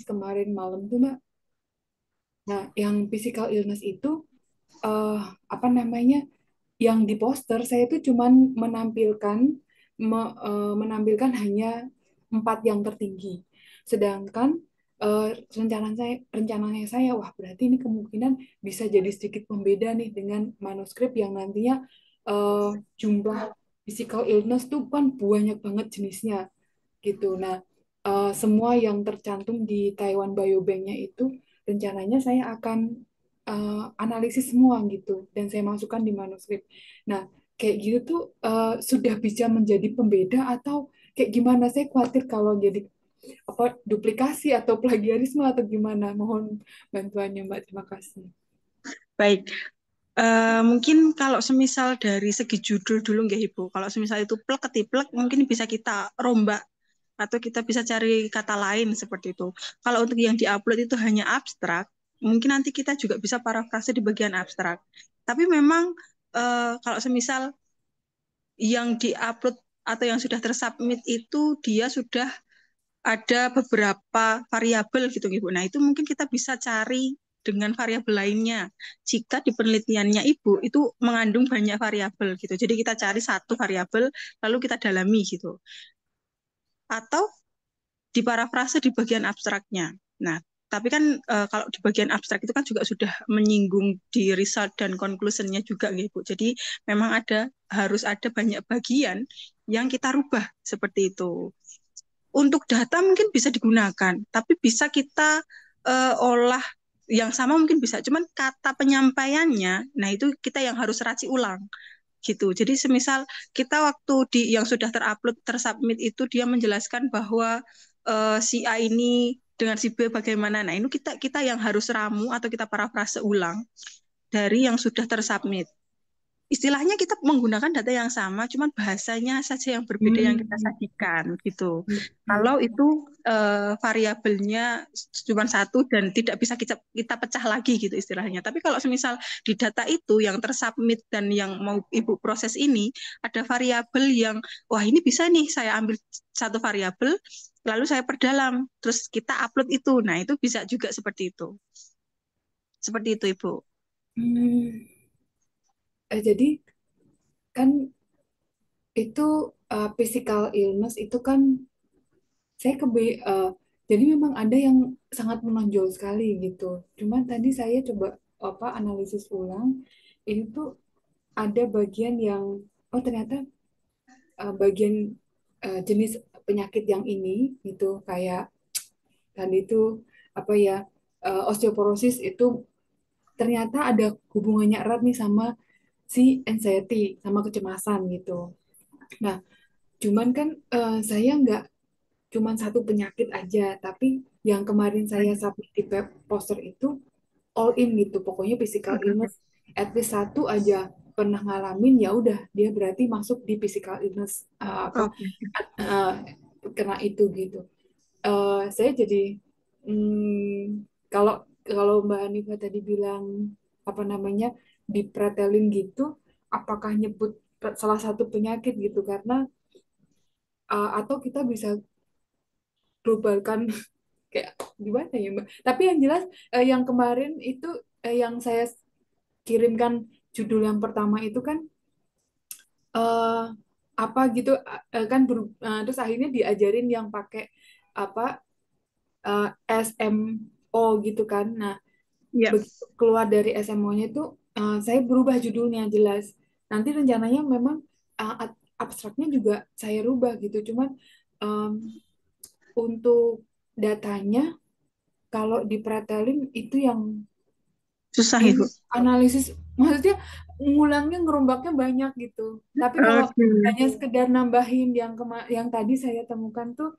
kemarin malam tuh Mbak. Nah, yang physical illness itu apa namanya? Yang di poster saya tuh cuman menampilkan hanya 4 yang tertinggi. Sedangkan rencananya saya, wah berarti ini kemungkinan bisa jadi sedikit pembeda nih dengan manuskrip yang nantinya eh, jumlah physical illness tuh kan banyak banget jenisnya gitu. Nah, semua yang tercantum di Taiwan Biobank-nya itu rencananya saya akan analisis semua gitu dan saya masukkan di manuskrip. Nah, kayak gitu tuh sudah bisa menjadi pembeda atau kayak gimana? Saya khawatir kalau jadi apa duplikasi atau plagiarisme atau gimana. Mohon bantuannya, Mbak. Terima kasih. Baik. Mungkin kalau semisal dari segi judul dulu nggak Ibu. Kalau semisal itu plek ketiplek mungkin bisa kita rombak atau kita bisa cari kata lain seperti itu. Kalau untuk yang diupload itu hanya abstrak, mungkin nanti kita juga bisa parafrase di bagian abstrak. Tapi memang kalau semisal yang diupload atau yang sudah tersubmit itu dia sudah ada beberapa variabel gitu Ibu. Nah, itu mungkin kita bisa cari dengan variabel lainnya. Jika di penelitiannya Ibu itu mengandung banyak variabel gitu. Jadi kita cari satu variabel lalu kita dalami gitu. Atau diparafrase di bagian abstraknya. Nah, tapi kan kalau di bagian abstrak itu kan juga sudah menyinggung di result dan conclusionnya juga gitu. Jadi memang harus ada banyak bagian yang kita rubah seperti itu. Untuk data mungkin bisa digunakan, tapi bisa kita olah yang sama mungkin bisa, cuman kata penyampaiannya, nah itu kita yang harus racik ulang gitu. Jadi semisal kita waktu yang sudah terupload, tersubmit itu dia menjelaskan bahwa si A ini dengan si B bagaimana. Nah, ini kita kita yang harus ramu atau kita parafrase ulang dari yang sudah tersubmit. Istilahnya kita menggunakan data yang sama, cuman bahasanya saja yang berbeda yang kita Hmm, sajikan gitu. hmm, Kalau itu variabelnya cuma satu dan tidak bisa kita pecah lagi gitu istilahnya. Tapi kalau semisal di data itu yang tersubmit dan yang mau ibu proses ini ada variabel yang wah ini bisa nih saya ambil satu variabel lalu saya perdalam terus kita upload itu. Nah itu bisa juga seperti itu. Seperti itu ibu. hmm. Jadi kan itu physical illness itu kan saya jadi memang ada yang sangat menonjol sekali gitu. Cuman tadi saya coba apa analisis ulang ini tuh ada bagian yang oh ternyata bagian jenis penyakit yang ini gitu kayak tadi itu apa ya osteoporosis itu ternyata ada hubungannya erat nih sama si anxiety sama kecemasan gitu. Nah, cuman kan saya nggak cuman satu penyakit aja, tapi yang kemarin saya submit di poster itu all in gitu. Pokoknya physical illness at least satu aja pernah ngalamin ya udah dia berarti masuk di physical illness apa Oke. uh, kena itu gitu. Saya jadi kalau kalau Mbak Hanifa tadi bilang apa namanya dipretelin gitu, apakah nyebut salah satu penyakit gitu karena atau kita bisa globalkan kayak gimana ya Mbak? Tapi yang jelas yang kemarin itu yang saya kirimkan judul yang pertama itu kan eh, apa gitu kan terus akhirnya diajarin yang pakai apa SMO gitu kan. Nah, Ya. begitu keluar dari SMO-nya itu saya berubah judulnya jelas. Nanti rencananya memang abstraknya juga saya rubah gitu. Cuman em, untuk datanya kalau dipretelin itu yang Susah ini ibu. analisis maksudnya ngulangnya ngerombaknya banyak gitu. Tapi kalau Oke. hanya sekedar nambahin yang tadi saya temukan tuh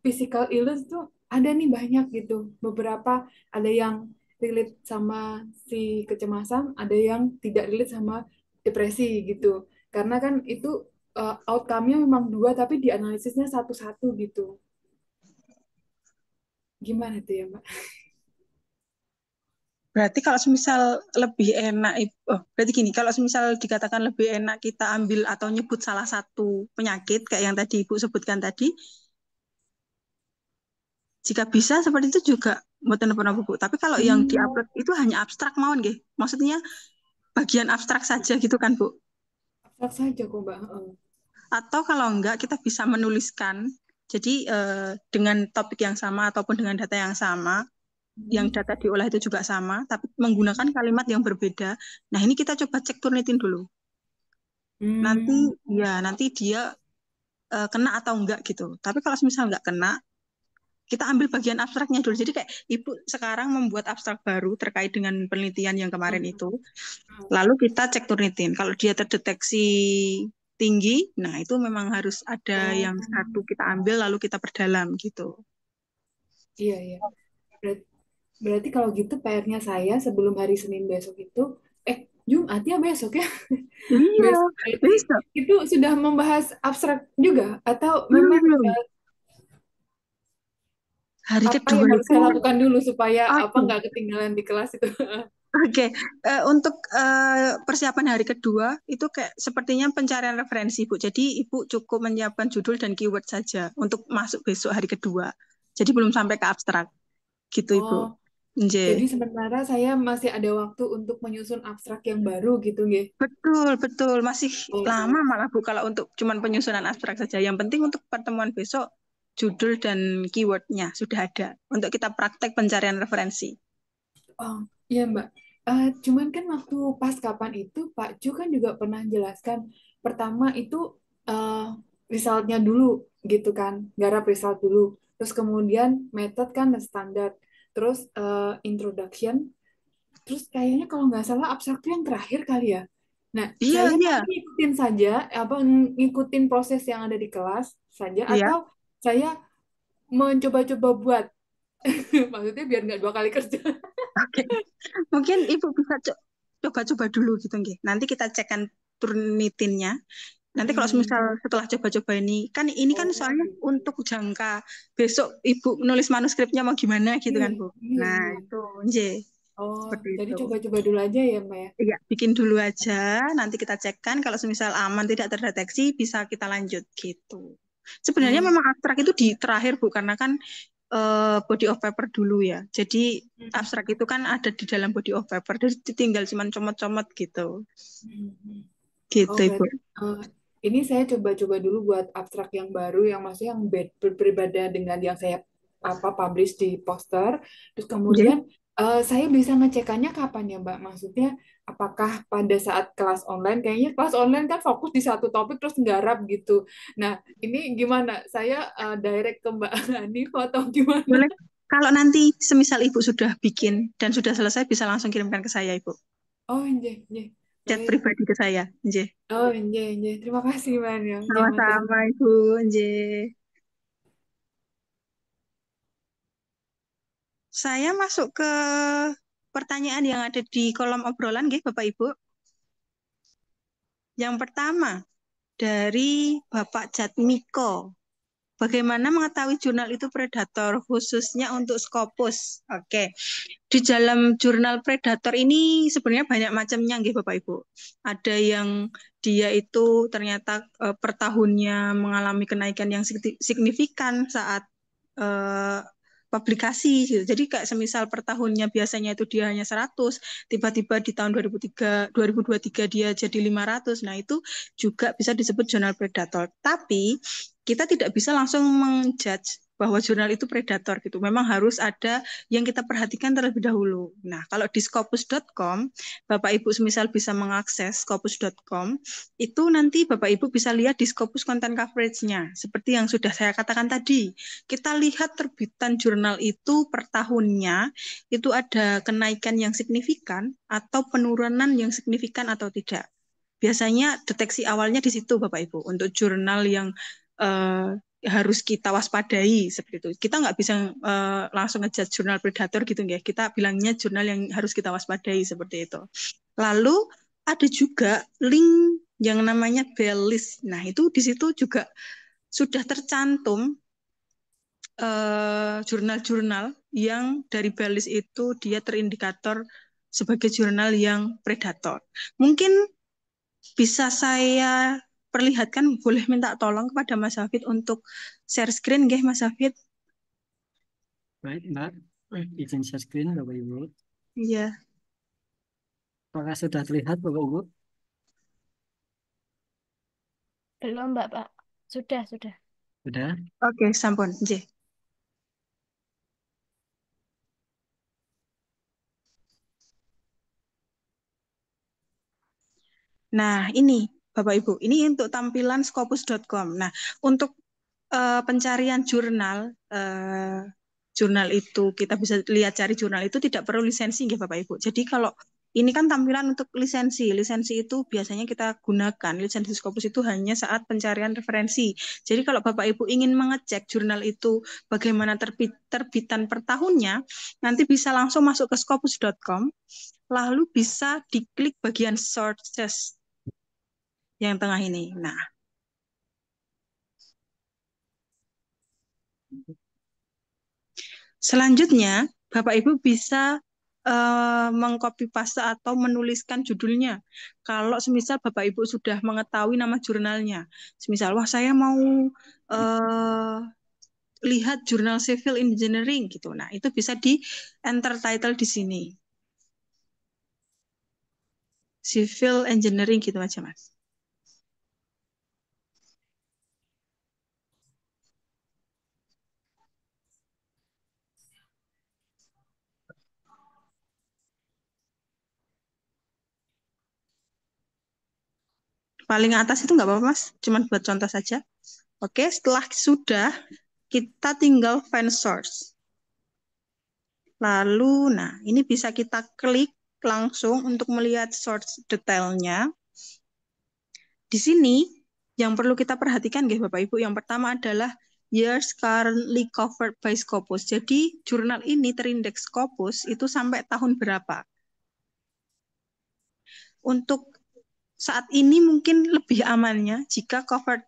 physical illness tuh ada nih banyak gitu. Beberapa ada yang relate sama si kecemasan, ada yang tidak relate sama depresi gitu. Karena kan itu outcome-nya memang dua tapi dianalisisnya satu-satu gitu. Gimana tuh ya, Mbak? Berarti kalau semisal lebih enak, berarti gini, kalau semisal dikatakan lebih enak kita ambil atau nyebut salah satu penyakit kayak yang tadi Ibu sebutkan tadi, Jika bisa seperti itu juga mboten napa-napa Bu. Tapi kalau yang Hmm, diupload itu hanya abstrak mawon nggih. Maksudnya bagian abstrak saja gitu kan Bu. abstrak saja kok Mbak. Heeh. Atau kalau enggak kita bisa menuliskan. Jadi dengan topik yang sama ataupun dengan data yang sama, yang Hmm, data diolah itu juga sama, tapi menggunakan hmm, kalimat yang berbeda. Nah, ini kita coba cek Turnitin dulu. Nanti hmm. ya nanti dia kena atau enggak gitu. Tapi kalau misal enggak kena, kita ambil bagian abstraknya dulu. Jadi kayak Ibu sekarang membuat abstrak baru terkait dengan penelitian yang kemarin Hmm, itu. hmm. Lalu kita cek Turnitin. Kalau dia terdeteksi tinggi, nah itu memang harus ada Oh, yang satu kita ambil lalu kita perdalam gitu. iya iya. Ber- Berarti kalau gitu PR-nya saya sebelum hari Senin besok itu, Jumat ya besok ya. Iya, Besok berarti bisa. itu sudah membahas abstrak juga atau memang Belum. Hari apa kedua yang harus itu, saya lakukan dulu supaya apa oke. nggak ketinggalan di kelas itu? Oke, untuk persiapan hari kedua itu kayak sepertinya pencarian referensi, Bu. Jadi Ibu cukup menyiapkan judul dan keyword saja untuk masuk besok hari kedua. Jadi belum sampai ke abstrak, gitu Ibu. Oh, jadi Nje. sementara saya masih ada waktu untuk menyusun abstrak yang baru gitu, nggih. Betul, betul. Masih lama Oh, malah Bu kalau untuk cuman penyusunan abstrak saja. Yang penting untuk pertemuan besok judul dan keywordnya sudah ada untuk kita praktek pencarian referensi. oh, iya Mbak. Cuman kan waktu pas kapan itu Pak Ju kan juga pernah jelaskan pertama itu eh, resultnya dulu gitu kan, garap result dulu. Terus kemudian metode kan standar. Terus introduction. Terus kayaknya kalau nggak salah abstrak itu yang terakhir kali ya. Nah, Iya, saya iya, nanti ngikutin saja apa ngikutin proses yang ada di kelas saja iya. atau saya mencoba-coba buat maksudnya biar nggak dua kali kerja. Oke. Mungkin Ibu bisa coba-coba dulu gitu nggih. Nanti kita cekkan Turnitinnya. Nanti kalau Hmm. misal setelah coba-coba ini kan Oh, soalnya gitu. untuk jangka besok Ibu nulis manuskripnya mau gimana gitu Iya, kan, Bu. iya, Nah, iya. itu nje Oh, seperti jadi itu. coba-coba dulu aja ya, Mbak ya. Iya, bikin dulu aja, nanti kita cekkan kalau semisal aman tidak terdeteksi bisa kita lanjut gitu. Sebenarnya Oh, memang abstrak itu di terakhir Bu karena kan body of paper dulu ya. Jadi abstrak hmm, itu kan ada di dalam body of paper, jadi tinggal cuman comot-comot gitu. hmm, hmm. Oh, Gitu Ibu. berarti ini saya coba-coba dulu buat abstrak yang baru, yang maksudnya yang berbeda dengan yang saya apa publish di poster. Terus Oke. kemudian saya bisa ngecekannya kapan ya, Mbak? Maksudnya apakah pada saat kelas online? Kayaknya kelas online kan fokus di satu topik terus nggarap gitu. Nah, ini gimana? Saya direct ke Mbak Hanif atau gimana? Boleh. Kalau nanti semisal Ibu sudah bikin dan sudah selesai bisa langsung kirimkan ke saya Ibu. Oh, iya, iya. Chat Baik. pribadi ke saya. Nje. Oh, iya, iya. Terima kasih, Mbak Hanif. Iya, matur. Sama-sama Ibu. Nje. Saya masuk ke pertanyaan yang ada di kolom obrolan, nggih, Bapak Ibu. Yang pertama, dari Bapak Jatmiko. Bagaimana mengetahui jurnal itu predator, khususnya untuk Scopus? Oke, di dalam jurnal predator ini sebenarnya banyak macamnya, nggih Bapak Ibu. Ada yang dia itu ternyata per tahunnya mengalami kenaikan yang signifikan saat eh, publikasi gitu. Jadi kayak semisal per tahunnya biasanya itu dia hanya 100, tiba-tiba di tahun 2023 dia jadi 500. Nah, itu juga bisa disebut jurnal predator. Tapi kita tidak bisa langsung menjudge bahwa jurnal itu predator gitu. Memang harus ada yang kita perhatikan terlebih dahulu. Nah, kalau di scopus.com, Bapak Ibu semisal bisa mengakses scopus.com, itu nanti Bapak Ibu bisa lihat di Scopus content coverage-nya. Seperti yang sudah saya katakan tadi, kita lihat terbitan jurnal itu per tahunnya, itu ada kenaikan yang signifikan atau penurunan yang signifikan atau tidak. Biasanya deteksi awalnya di situ Bapak Ibu, untuk jurnal yang eh, harus kita waspadai seperti itu. Kita nggak bisa langsung ngejudge jurnal predator gitu ya. Kita bilangnya jurnal yang harus kita waspadai seperti itu. Lalu ada juga link yang namanya bell list. Nah, itu di situ juga sudah tercantum jurnal-jurnal yang dari bell list itu dia terindikator sebagai jurnal yang predator. Mungkin bisa saya perlihatkan, boleh minta tolong kepada Mas Hafid untuk share screen, nggih Mas Hafid? Baik, Mbak. Izin share screen, Bapak Ibu. Iya. Apakah sudah terlihat, Bapak Ibu? Belum, Mbak, Pak. Sudah, sudah. Sudah? Oke, sampun. J. Nah, ini Bapak Ibu, ini untuk tampilan scopus.com. Nah, untuk pencarian jurnal itu kita bisa lihat cari jurnal itu tidak perlu lisensi ya Bapak Ibu. Jadi kalau ini kan tampilan untuk lisensi. Lisensi itu biasanya kita gunakan, lisensi Scopus itu hanya saat pencarian referensi. Jadi kalau Bapak Ibu ingin mengecek jurnal itu bagaimana terbitan per tahunnya, nanti bisa langsung masuk ke scopus.com, lalu bisa diklik bagian sources yang tengah ini. Nah, selanjutnya, Bapak Ibu bisa mengcopy paste atau menuliskan judulnya. Kalau semisal Bapak Ibu sudah mengetahui nama jurnalnya, semisal wah saya mau uh, lihat jurnal civil engineering gitu. Nah, itu bisa di enter title di sini. Civil engineering gitu aja, Mas. Paling atas itu nggak apa-apa, Mas. Cuman buat contoh saja. Oke, setelah sudah, kita tinggal find source. Lalu, nah ini bisa kita klik langsung untuk melihat source detailnya. Di sini, yang perlu kita perhatikan, Bapak Ibu, yang pertama adalah years currently covered by Scopus. Jadi, jurnal ini terindeks Scopus itu sampai tahun berapa. Untuk saat ini mungkin lebih amannya jika cover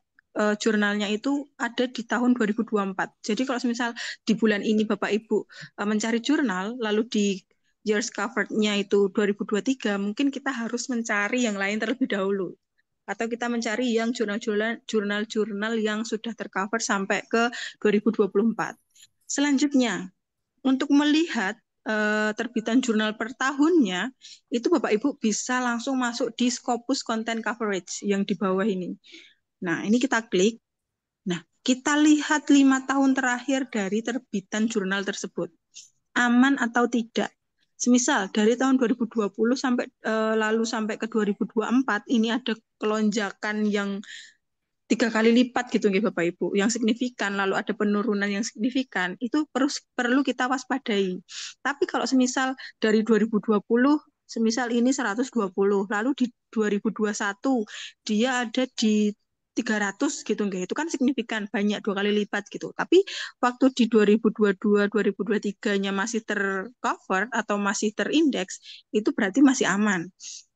jurnalnya itu ada di tahun 2024. Jadi kalau misal di bulan ini Bapak Ibu mencari jurnal, lalu di years covered-nya itu 2023, mungkin kita harus mencari yang lain terlebih dahulu. Atau kita mencari yang jurnal-jurnal yang sudah tercover sampai ke 2024. Selanjutnya, untuk melihat terbitan jurnal per tahunnya, itu Bapak Ibu bisa langsung masuk di Scopus Content Coverage yang di bawah ini. Nah, ini kita klik. Nah, kita lihat 5 tahun terakhir dari terbitan jurnal tersebut. Aman atau tidak. Semisal dari tahun 2020 sampai lalu sampai ke 2024 ini ada kelonjakan yang 3 kali lipat gitu nggih Bapak Ibu, yang signifikan, lalu ada penurunan yang signifikan, itu perlu kita waspadai. Tapi kalau semisal dari 2020, semisal ini 120, lalu di 2021 dia ada di 300 gitu nggih, itu kan signifikan, banyak 2 kali lipat gitu. Tapi waktu di 2022, 2023-nya masih tercover atau masih terindeks, itu berarti masih aman.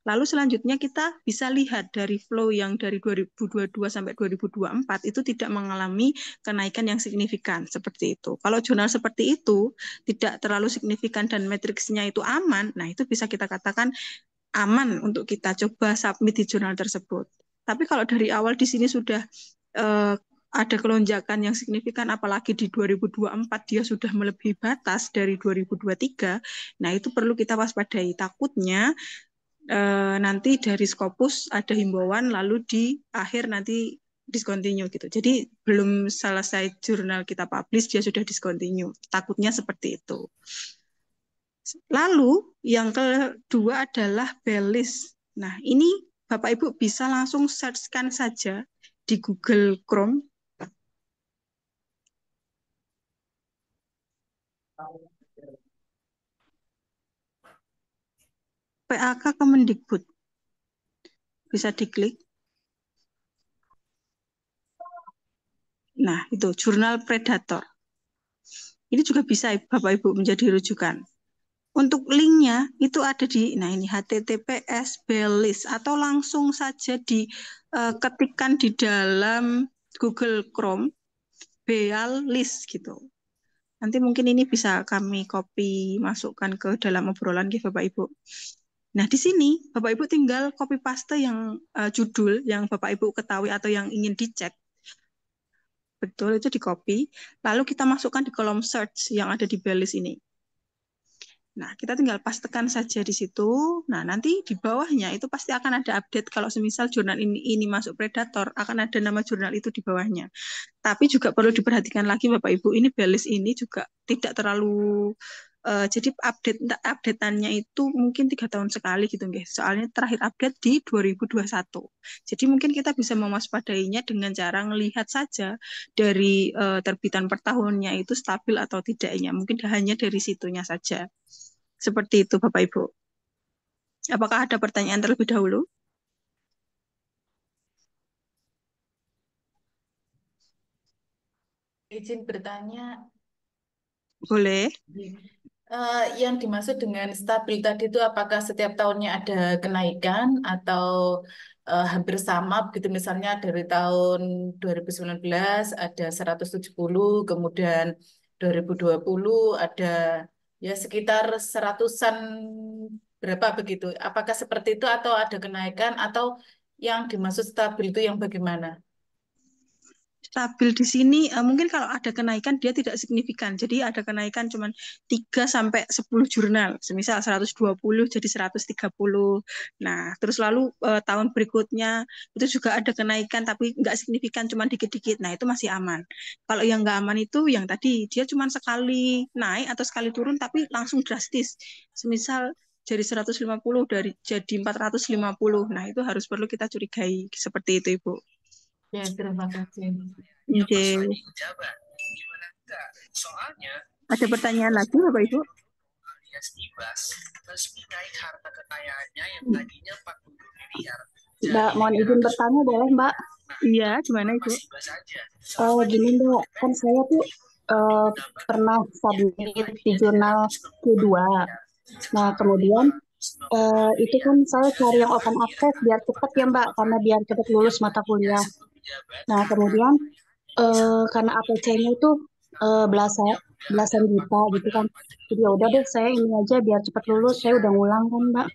Lalu selanjutnya kita bisa lihat dari flow yang dari 2022 sampai 2024 itu tidak mengalami kenaikan yang signifikan seperti itu. Kalau jurnal seperti itu tidak terlalu signifikan dan matriksnya itu aman, nah itu bisa kita katakan aman untuk kita coba submit di jurnal tersebut. Tapi kalau dari awal di sini sudah ada kelonjakan yang signifikan, apalagi di 2024 dia sudah melebihi batas dari 2023, nah itu perlu kita waspadai. Takutnya nanti dari Scopus ada himbauan lalu di akhir nanti discontinue gitu. Jadi belum selesai jurnal kita publish dia sudah discontinue. Takutnya seperti itu. Lalu yang kedua adalah Bellis. Nah, ini Bapak Ibu bisa langsung search-kan saja di Google Chrome. PAK Kemendikbud. Bisa diklik. Nah, itu jurnal Predator. Ini juga bisa Bapak Ibu menjadi rujukan. Untuk linknya itu ada di, nah ini https Bellis atau langsung saja diketikkan di dalam Google Chrome Bellis gitu. Nanti mungkin ini bisa kami copy masukkan ke dalam obrolan gitu Bapak Ibu. Nah di sini Bapak Ibu tinggal copy paste yang judul yang Bapak Ibu ketahui atau yang ingin dicek. betul itu di copy, lalu kita masukkan di kolom search yang ada di playlist ini. Nah, kita tinggal pas tekan saja di situ. Nah, nanti di bawahnya itu pasti akan ada update kalau semisal jurnal ini masuk predator, akan ada nama jurnal itu di bawahnya. Tapi juga perlu diperhatikan lagi Bapak Ibu, ini playlist ini juga tidak terlalu jadi updateannya itu mungkin 3 tahun sekali gitu guys. Soalnya terakhir update di 2021. Jadi mungkin kita bisa mewaspadainya dengan cara melihat saja dari terbitan per tahunnya itu stabil atau tidaknya. Mungkin hanya dari situnya saja. Seperti itu Bapak Ibu. Apakah ada pertanyaan terlebih dahulu? Izin bertanya, Boleh. yang dimaksud dengan stabil tadi itu apakah setiap tahunnya ada kenaikan atau hampir sama begitu, misalnya dari tahun 2019 ada 170, kemudian 2020 ada ya sekitar seratusan berapa begitu. Apakah seperti itu atau ada kenaikan atau yang dimaksud stabil itu yang bagaimana? Stabil di sini mungkin kalau ada kenaikan dia tidak signifikan. Jadi ada kenaikan cuma 3 sampai 10 jurnal. Semisal 120 jadi 130. Nah, terus lalu tahun berikutnya itu juga ada kenaikan tapi nggak signifikan cuma dikit-dikit. Nah, itu masih aman. Kalau yang nggak aman itu yang tadi dia cuma sekali naik atau sekali turun tapi langsung drastis. Semisal dari 150 jadi 450. Nah, itu harus perlu kita curigai seperti itu, Ibu. Ya, terima kasih. Oke. Ada pertanyaan lagi Bapak Ibu? Mbak, mohon izin bertanya boleh Mbak? Iya, gimana Ibu? Gini Mbak, kan saya tuh pernah submit di jurnal Q2. Nah, kemudian itu kan saya cari yang open access biar cepat ya Mbak, karena biar cepat lulus mata kuliah. Nah, kemudian karena APC-nya itu belasan juta gitu kan. Jadi ya udah deh saya ini aja biar cepat lulus, saya udah ngulang kan Mbak.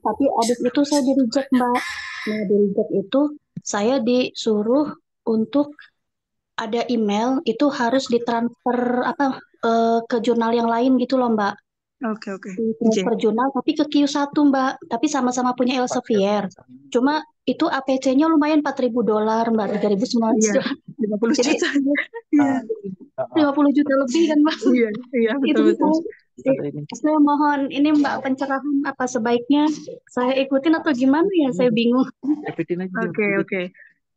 Tapi abis itu saya di reject Mbak. Nah, di reject itu saya disuruh untuk ada email itu harus ditransfer ke jurnal yang lain gitu loh Mbak. Oke. Transfer jurnal tapi ke Q1 Mbak, tapi sama-sama punya Elsevier. Cuma itu APC-nya lumayan $4.000 Mbak, 3.900. Iya, 50 Jadi juta. Iya. 50 juta lebih kan Mbak. Iya, Itu betul. saya mohon ini Mbak pencerahan apa sebaiknya saya ikutin atau gimana ya, saya bingung. Oke.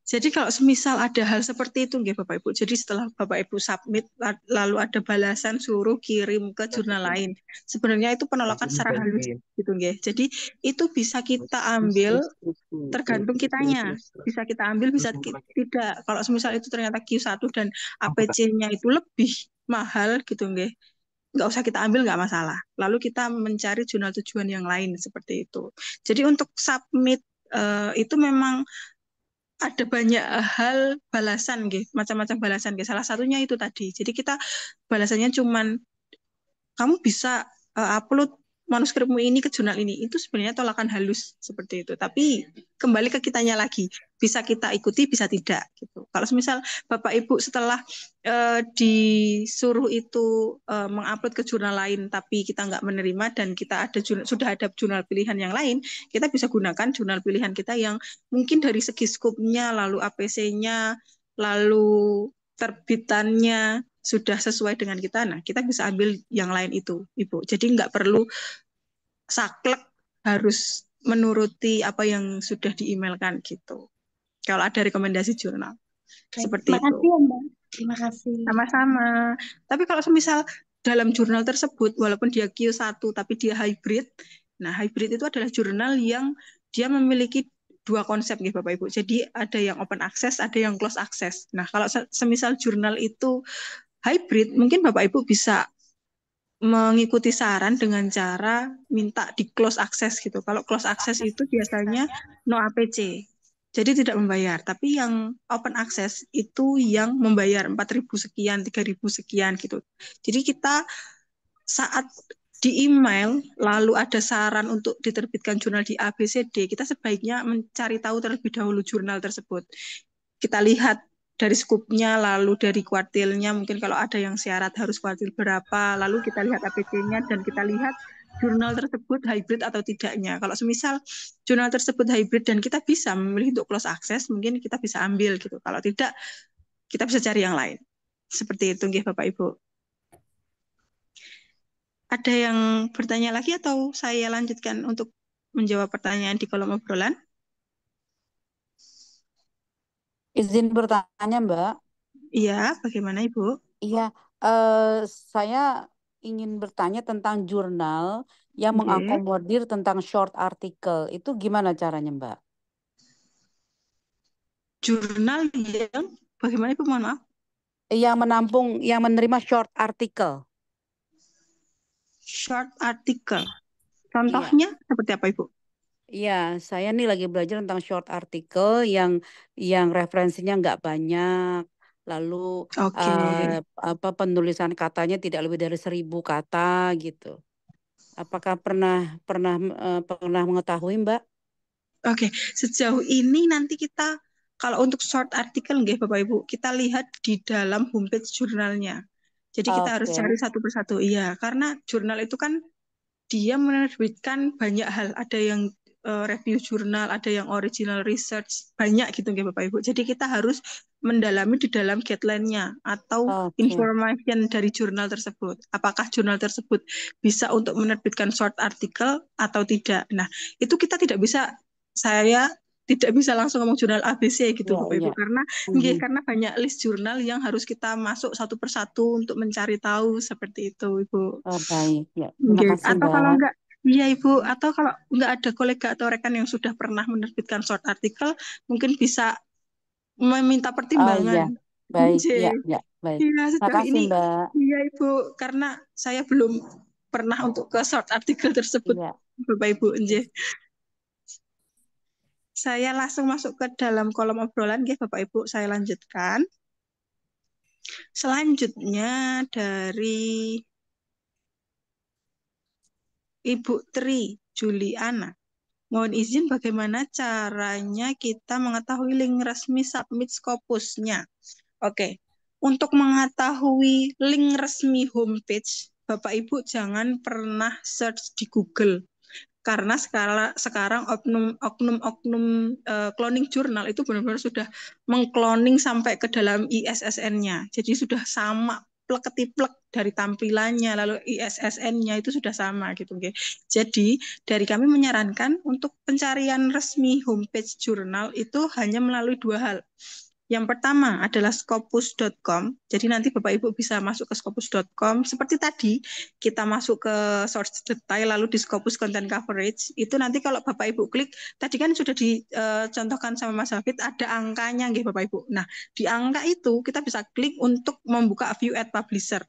Jadi kalau semisal ada hal seperti itu nggih Bapak Ibu. Jadi setelah Bapak Ibu submit lalu ada balasan suruh kirim ke jurnal lain. Sebenarnya itu penolakan secara halus gitu nggih. Jadi itu bisa kita ambil tergantung kitanya. Bisa kita ambil bisa tidak. Kalau semisal itu ternyata Q1 dan APC-nya itu lebih mahal gitu nggih. Nggak usah kita ambil, nggak masalah. Lalu kita mencari jurnal tujuan yang lain seperti itu. Jadi untuk submit itu memang ada banyak hal balasan gitu, macam-macam balasan gitu. Salah satunya itu tadi. Jadi kita balasannya cuman kamu bisa upload manuskripmu ini ke jurnal ini. Itu sebenarnya tolakan halus seperti itu. Tapi kembali ke kitanya lagi. Bisa kita ikuti, bisa tidak gitu. Kalau misal Bapak Ibu setelah disuruh itu mengupload ke jurnal lain tapi kita nggak menerima dan kita sudah ada jurnal pilihan yang lain, kita bisa gunakan jurnal pilihan kita yang mungkin dari segi skupnya, lalu APC-nya, lalu terbitannya sudah sesuai dengan kita, nah kita bisa ambil yang lain itu, Ibu. Jadi nggak perlu saklek harus menuruti apa yang sudah di-emailkan gitu. Kalau ada rekomendasi jurnal. Seperti Terima kasih itu. ya Mbak. Terima kasih. Sama-sama. Tapi kalau misal dalam jurnal tersebut, walaupun dia Q1 tapi dia hybrid, nah hybrid itu adalah jurnal yang dia memiliki dua konsep nih Bapak Ibu. Jadi ada yang open access, ada yang close access. Nah kalau semisal jurnal itu hybrid, mungkin Bapak Ibu bisa mengikuti saran dengan cara minta di close access gitu. Kalau close access itu biasanya no APC. Jadi tidak membayar, tapi yang open access itu yang membayar 4.000 sekian, 3.000 sekian gitu. Jadi kita saat di email lalu ada saran untuk diterbitkan jurnal di ABCD, kita sebaiknya mencari tahu terlebih dahulu jurnal tersebut. Kita lihat dari skupnya, lalu dari kuartilnya, mungkin kalau ada yang syarat harus kuartil berapa, lalu kita lihat APC-nya dan kita lihat jurnal tersebut hybrid atau tidaknya. Kalau semisal jurnal tersebut hybrid dan kita bisa memilih untuk close access, mungkin kita bisa ambil gitu. Kalau tidak, kita bisa cari yang lain. Seperti itu, nggih, Bapak Ibu. Ada yang bertanya lagi atau saya lanjutkan untuk menjawab pertanyaan di kolom obrolan? Izin bertanya, Mbak. Iya, bagaimana Ibu? Iya, saya ingin bertanya tentang jurnal yang Oke. mengakomodir tentang short article. Itu gimana caranya, Mbak? Jurnal yang bagaimana Ibu? Mohon maaf. Yang menerima short article. Short article. Iya. Contohnya seperti apa Ibu? Iya, saya nih lagi belajar tentang short article yang referensinya nggak banyak, lalu Oke. penulisan katanya tidak lebih dari 1.000 kata gitu. Apakah pernah mengetahui, Mbak? Oke, sejauh ini nanti kita kalau untuk short article nggih Bapak Ibu, kita lihat di dalam homepage jurnalnya. Jadi kita harus cari Oke. satu persatu. Iya, karena jurnal itu kan dia menerbitkan banyak hal. Ada yang review jurnal, ada yang original research, banyak gitu nggih Bapak Ibu. Jadi kita harus mendalami di dalam guideline-nya atau Oke. information dari jurnal tersebut. Apakah jurnal tersebut bisa untuk menerbitkan short article atau tidak. Nah, itu kita saya tidak bisa langsung ngomong jurnal ABC gitu Iya, Bapak Ibu iya. karena banyak list jurnal yang harus kita masuk satu persatu untuk mencari tahu seperti itu Ibu. Oh, baik. Ya, terima Nggih. kasih, Atau kalau Mbak. enggak, iya Ibu, atau kalau enggak ada kolega atau rekan yang sudah pernah menerbitkan short article, mungkin bisa meminta Oh, iya. pertimbangan. Baik. Ya, Nggih. ya, baik. Iya, Terima sejauh kasih, ini, Mbak. iya Ibu, karena saya belum pernah untuk ke short article tersebut, Iya. Bapak Ibu. Nggih. Saya langsung masuk ke dalam kolom obrolan, nggih Bapak Ibu, saya lanjutkan. Selanjutnya dari Ibu Tri Juliana. Mohon izin bagaimana caranya kita mengetahui link resmi submit Scopusnya. Oke, untuk mengetahui link resmi homepage, Bapak Ibu jangan pernah search di Google. Karena sekarang oknum-oknum cloning jurnal itu benar-benar sudah mengcloning sampai ke dalam ISSN-nya. Jadi sudah sama plek-ketiplek dari tampilannya, lalu ISSN-nya itu sudah sama gitu. Okay. Jadi dari kami menyarankan untuk pencarian resmi homepage jurnal itu hanya melalui dua hal. Yang pertama adalah scopus.com. Jadi nanti Bapak Ibu bisa masuk ke scopus.com. Seperti tadi, kita masuk ke source detail, lalu di Scopus Content Coverage. Itu nanti kalau Bapak Ibu klik, tadi kan sudah dicontohkan sama Mas Hafid, ada angkanya, nggih Bapak Ibu. Nah, di angka itu kita bisa klik untuk membuka View at Publisher.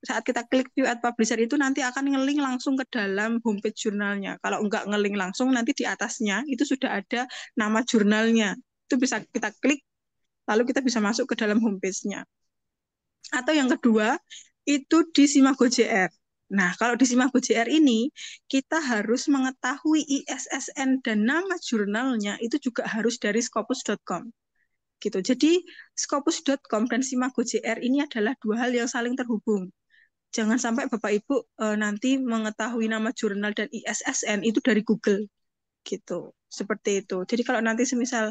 Saat kita klik View at Publisher itu nanti akan nge-link langsung ke dalam homepage jurnalnya. Kalau enggak nge-link langsung, nanti di atasnya itu sudah ada nama jurnalnya. Itu bisa kita klik, lalu kita bisa masuk ke dalam homepage-nya. Atau yang kedua, itu di Simago JR. Nah, kalau di Simago JR ini, kita harus mengetahui ISSN dan nama jurnalnya itu juga harus dari scopus.com. Gitu. Jadi, scopus.com dan Simago JR ini adalah dua hal yang saling terhubung. Jangan sampai Bapak Ibu nanti mengetahui nama jurnal dan ISSN itu dari Google. Gitu. Seperti itu. Jadi kalau nanti semisal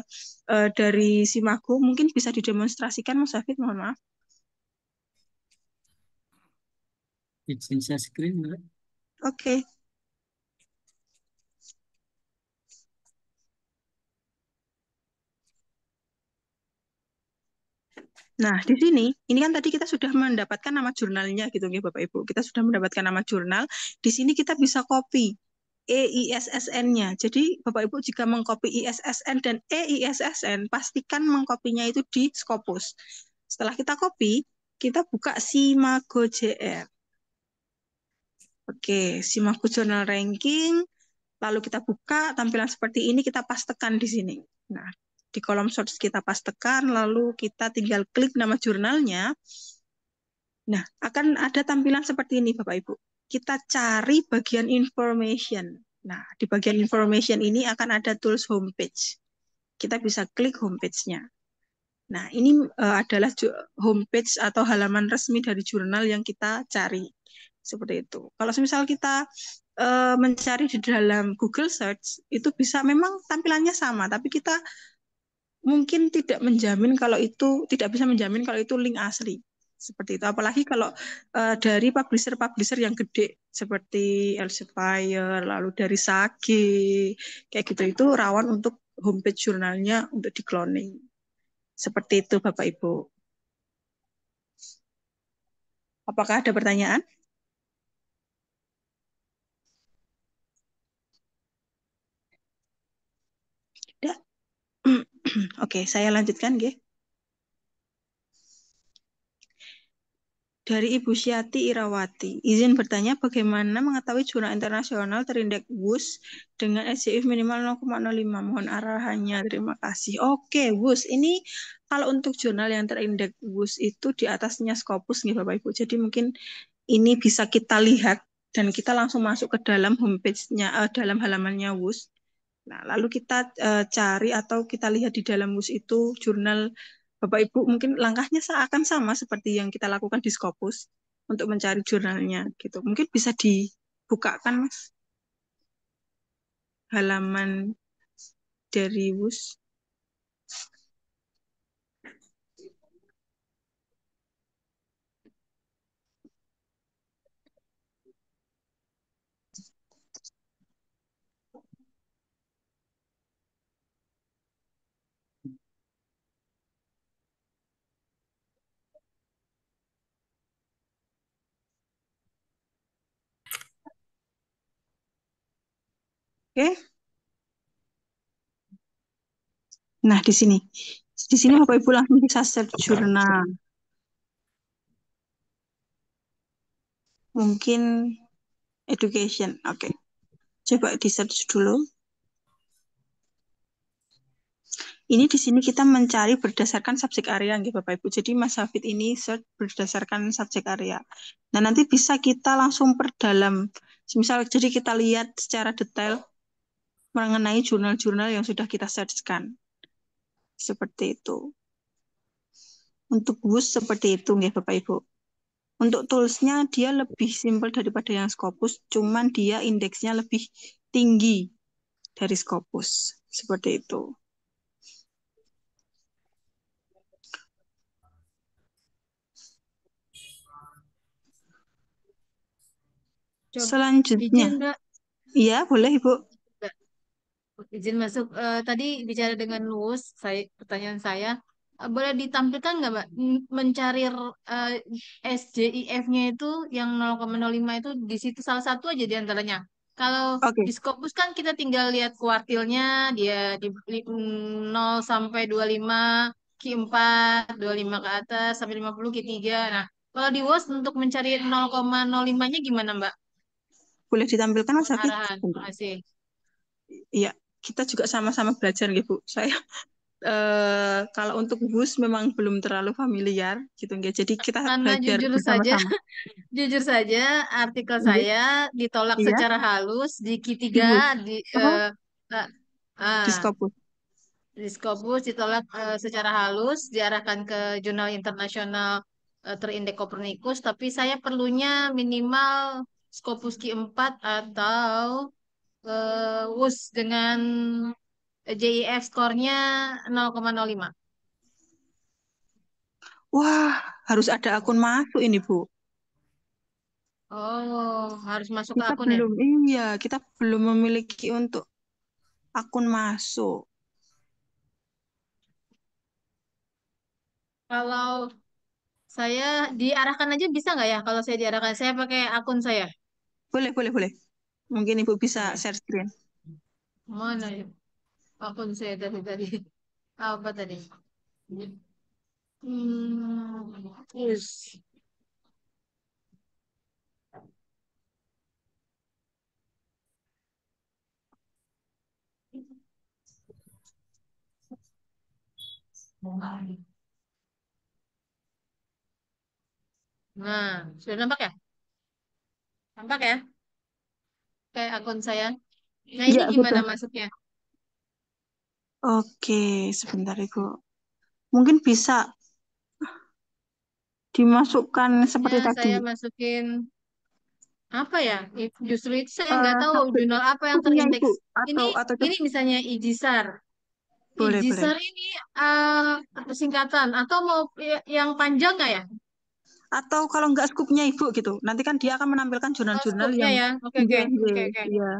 dari Simago mungkin bisa didemonstrasikan Mas Hafid, mohon maaf. Izin share screen, Mbak. Oke. Nah, di sini, ini kan tadi kita sudah mendapatkan nama jurnalnya gitu ya Bapak Ibu. Kita sudah mendapatkan nama jurnal. Di sini kita bisa copy EISSN-nya. Jadi Bapak Ibu jika mengcopy ISSN dan EISSN, pastikan mengkopinya itu di Scopus. Setelah kita copy, kita buka Simago JR. Oke, Simago Journal Ranking. Lalu kita buka tampilan seperti ini, kita pastekan di sini. Nah, di kolom search kita pastekan, lalu kita tinggal klik nama jurnalnya. Nah, akan ada tampilan seperti ini Bapak Ibu. Kita cari bagian information. Nah, di bagian information ini akan ada tools homepage. Kita bisa klik homepage-nya. Nah, ini adalah homepage atau halaman resmi dari jurnal yang kita cari. Seperti itu. Kalau misal kita mencari di dalam Google Search, itu bisa memang tampilannya sama, tapi kita mungkin tidak bisa menjamin kalau itu link asli. Seperti itu. Apalagi kalau dari publisher-publisher yang gede, seperti Elsevier, lalu dari Sage, kayak gitu, itu rawan untuk homepage jurnalnya untuk di-cloning. Seperti itu, Bapak Ibu. Apakah ada pertanyaan? Tidak. Oke, saya lanjutkan, nggih. Dari Ibu Syati Irawati, izin bertanya bagaimana mengetahui jurnal internasional terindeks WUS dengan SJF minimal 0,05. Mohon arahannya, terima kasih. Oke, WUS ini kalau untuk jurnal yang terindeks WUS itu di atasnya Scopus nih Bapak Ibu. Jadi mungkin ini bisa kita lihat dan kita langsung masuk ke dalam homepage-nya, dalam halamannya WUS. Nah, lalu kita cari atau kita lihat di dalam WUS itu jurnal Bapak Ibu, mungkin langkahnya akan sama seperti yang kita lakukan di Scopus untuk mencari jurnalnya gitu. Mungkin bisa dibukakan Mas halaman dari WUS. Oke. Nah, di sini. Di sini Bapak Ibu langsung bisa search jurnal. Mungkin education. Oke. Coba di search dulu. Ini di sini kita mencari berdasarkan subjek area, gitu Bapak Ibu. Jadi Mas Hafid ini search berdasarkan subjek area. Nah, nanti bisa kita langsung perdalam. Misal, jadi kita lihat secara detail mengenai jurnal-jurnal yang sudah kita searchkan. Seperti itu. Untuk WUS seperti itu, ya Bapak Ibu. Untuk toolsnya dia lebih simpel daripada yang Scopus, cuman dia indeksnya lebih tinggi dari Scopus. Seperti itu. Coba Selanjutnya. izin Mbak, Iya, boleh Ibu. izin masuk. Tadi bicara dengan Luz, pertanyaan saya, boleh ditampilkan nggak Mbak mencari SJIF-nya itu yang 0,05 itu di situ salah satu aja di antaranya. Kalau Oke. di Scopus kan kita tinggal lihat kuartilnya, dia di 0 sampai 25, Q4, 25 ke atas, sampai 50, Q3. Nah, kalau di WOS untuk mencari 0,05-nya gimana Mbak? Boleh ditampilkan Mas Mohon Hafid? arahan. Makasih. Iya, kita juga sama-sama belajar gitu, Bu. Saya kalau untuk bus memang belum terlalu familiar gitu nggak. Jadi kita Karena belajar jujur saja, bersama-sama. jujur saja artikel Nggih. saya ditolak Iya, secara halus di di Q3 bus. di Oh, eh, di ah, Scopus. di Scopus ditolak secara halus diarahkan ke jurnal internasional terindeks Copernicus, tapi saya perlunya minimal Scopus Q4 atau WUS dengan JIF skornya 0,05. Wah, harus ada akun masuk ini, Bu. Oh, harus masuk ke Kita akun ya? belum, iya, kita belum memiliki untuk akun masuk. Kalau saya diarahkan aja bisa nggak ya? Kalau saya diarahkan, saya pakai akun saya. Boleh, boleh, boleh. Mungkin Ibu bisa Oke. share screen. Mana ya? Akun saya tadi tadi. Apa tadi? Yes. Nah, sudah nampak ya? Nampak ya? Kayak akun saya. Nah, ini Ya, gimana sudah. masuknya? Oke, sebentar Ibu. Mungkin bisa dimasukkan seperti Biasanya tadi. saya masukin apa ya? Justru itu saya nggak tahu Subjek jurnal apa yang scoopnya Ibu terindeks. Ini atau ini misalnya Ijisar. boleh. Ijisar ini singkatan atau mau yang panjang nggak ya? Atau kalau nggak skupnya Ibu gitu. Nanti kan dia akan menampilkan Oh, jurnal-jurnal skupnya yang ya. Oke, oke, iya, oke, oke. iya.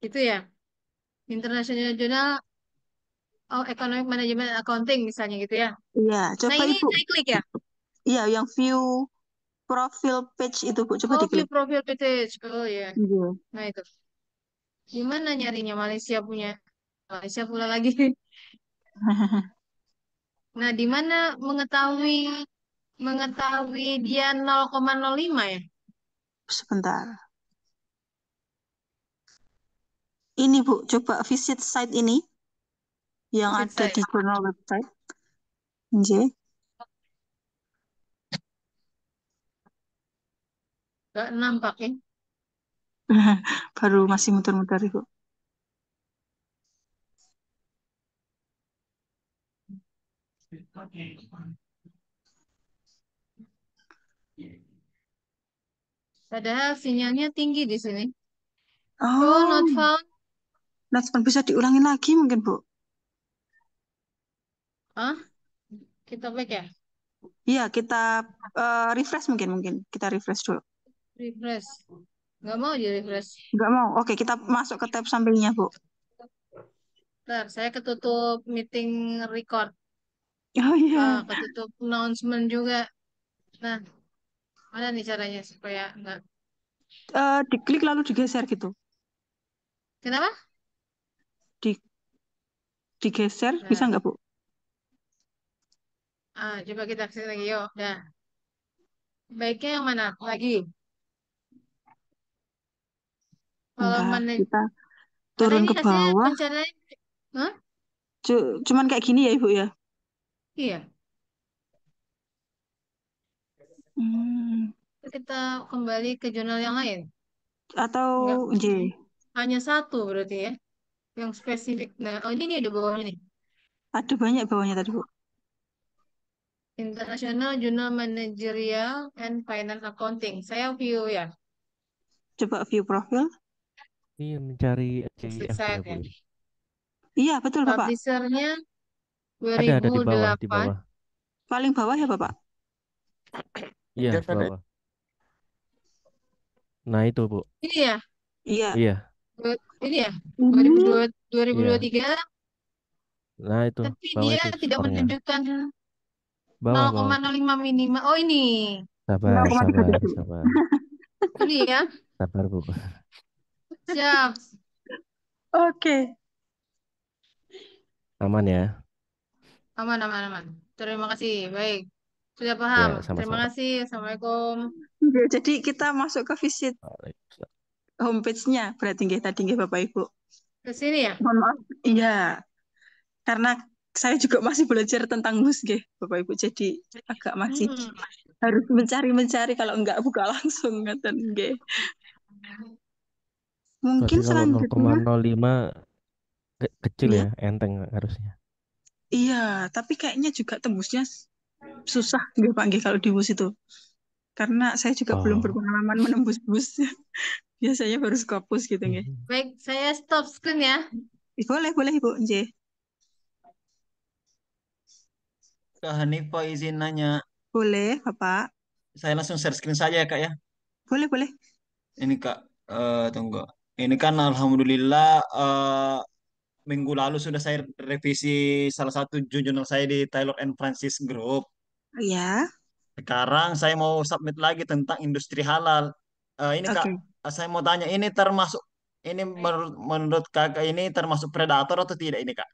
Itu ya. International Journal of Economic Management and Accounting misalnya gitu ya. Iya, Nah, coba ini Ibu. saya klik ya. Iya, yang view profile page itu Bu, coba Oh, view diklik. profile page. Oh ya. Iya. Nah, itu. Gimana nyarinya Malaysia punya? Malaysia pula lagi. Nah, di mana mengetahui dia 0,05 ya? Sebentar. Ini Bu, coba visit site ini yang Visit ada saya. di jurnal website. Nggih. Gak nampak ya. Baru masih muter-muter Ibu. Padahal sinyalnya tinggi di sini. Oh, Oh, not found. nah bisa diulangin lagi mungkin Bu. Ah, kita back ya. Iya, kita refresh mungkin kita refresh dulu. Refresh. Nggak mau di refresh. Nggak mau. Oke, kita masuk ke tab sampingnya Bu. Ntar, saya ketutup meeting record. Oh iya. Ketutup announcement juga. Nah, mana nih caranya supaya nggak. Diklik lalu digeser gitu. Kenapa? Di, digeser bisa Nah, nggak Bu? coba kita kesini lagi yuk. Dah. Baiknya yang mana? Lagi. Kalau Bentar, mana? kita Karena turun ini ke hasilnya bawah. pencarian. Hah? Cuman kayak gini ya Ibu ya. Iya. Hmm. Kita kembali ke jurnal yang lain. Atau Enggak. J. Hanya satu berarti ya. Yang spesifik. Nah, oh ini nih ada bawahnya nih. Ada banyak bawahnya tadi Bu. International Journal Managerial and Finance Accounting. Saya view ya. Coba view profile. Ini mencari Visit JIF ya site Bu. ya. Iya, betul Bapak. Publishernya Ada di bawah, 2008. Paling bawah ya Bapak. Iya, bawah. Nah, itu Bu. Ini ya. Iya. Iya. Ini ya. Ini 2023. Nah, itu Tapi bawah dia itu tidak skornya. menunjukkan Bawah. 0,05 minimal. Oh ini. Sabar. 0,37. Ini ya. Sabar Bu. Siap. Oke. Aman ya. Aman. Terima kasih. Baik. Sudah paham. Ya, Terima sama-sama. kasih. Assalamualaikum. Oke, jadi kita masuk ke visit Waalaikumsalam. homepage-nya. Berarti nggih tadi nggih Bapak Ibu. Ke sini ya? Mohon maaf. Iya. Karena saya juga masih belajar tentang MUS nggih Bapak Ibu. Jadi agak masih harus mencari-mencari kalau enggak buka langsung ngaten nggih. Mungkin Berarti kalau selanjutnya 0,05 kecil Iya. ya, enteng harusnya. Iya, tapi kayaknya juga tembusnya susah nggih Pak nggih kalau di MUS itu. Karena saya juga belum Oh. berpengalaman menembus bus. Biasanya baru Scopus gitu nggih. Baik, saya stop screen ya. Boleh Ibu, nggih. Kak Hanifah izin nanya. Boleh, Bapak. Saya langsung share screen saja ya Kak ya. Boleh. Ini Kak, tunggu. Ini kan Alhamdulillah minggu lalu sudah saya revisi salah satu jurnal saya di Taylor and Francis Group. Ya. Sekarang saya mau submit lagi tentang industri halal. Ini Kak, Oke. saya mau tanya, ini termasuk, ini menurut Kakak ini termasuk predator atau tidak ini Kak?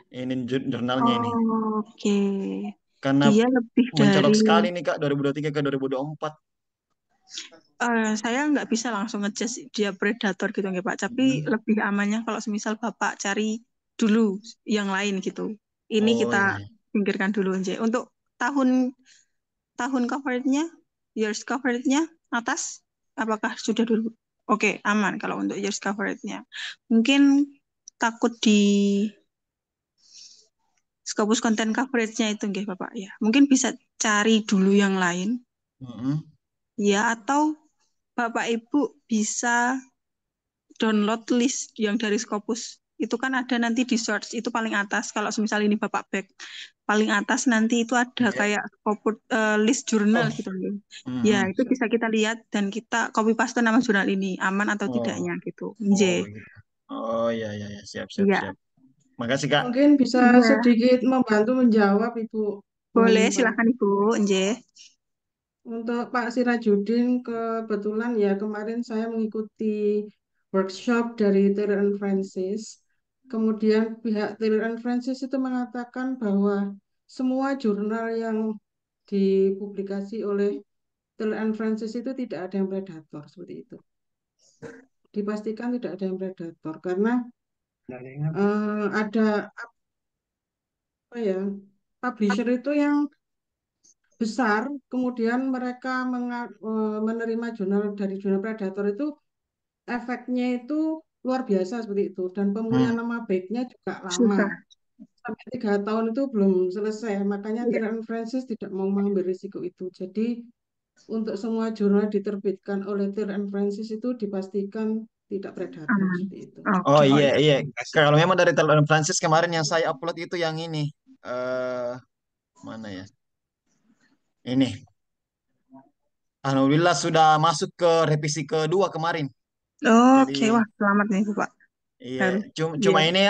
Ini jurnalnya ini. Oke. Karena Dia lebih mencolok dari sekali nih Kak, 2023 ke 2024. saya nggak bisa langsung ngejudge dia predator gitu nggih Pak, tapi lebih amannya kalau semisal Bapak cari dulu yang lain gitu. Ini Oh kita iya. singkirkan dulu aja. Untuk tahun covernya years coverage-nya atas? Apakah sudah dulu? Oke, aman kalau untuk years coverage-nya. Mungkin takut di Scopus content coverage-nya itu nggih Bapak ya. Mungkin bisa cari dulu yang lain Mm-mm. ya, atau Bapak Ibu bisa download list yang dari Scopus. Itu kan ada nanti di search itu paling atas. Kalau misal ini Bapak back paling atas nanti itu ada Oke. kayak Scopus list jurnal Oh. gitu loh. Mm-mm. Ya, itu bisa kita lihat dan kita copy paste nama jurnal ini aman atau Oh. tidaknya gitu. Oh, J. gitu. Oh, iya, iya, iya. Siap, siap, Iya. siap. Makasih, Kak. Mungkin bisa Iya. sedikit membantu menjawab Ibu Bu Boleh, Hanifah. silakan Ibu. J. Untuk Pak Sirajudin, kebetulan ya kemarin saya mengikuti workshop dari Taylor and Francis. Kemudian pihak Taylor and Francis itu mengatakan bahwa semua jurnal yang dipublikasi oleh Taylor and Francis itu tidak ada yang predator seperti itu. Dipastikan tidak ada yang predator karena ada apa ya, publisher itu yang besar, kemudian mereka menerima jurnal dari jurnal predator itu efeknya itu luar biasa seperti itu, dan pemulihan Hmm. nama baiknya juga lama, Susah. sampai 3 tahun itu belum selesai. Makanya Iya. Taylor and Francis tidak mau mengambil risiko itu. Jadi untuk semua jurnal diterbitkan oleh Taylor and Francis itu dipastikan tidak predator Aman. seperti itu. Oh, Oke. iya, iya. Kalau memang dari Taylor Francis kemarin yang saya upload itu yang ini. Mana ya? Ini. Alhamdulillah sudah masuk ke revisi kedua kemarin. Oke, Jadi, wah selamat nih Bapak. iya, Harus. cuma Iya. ini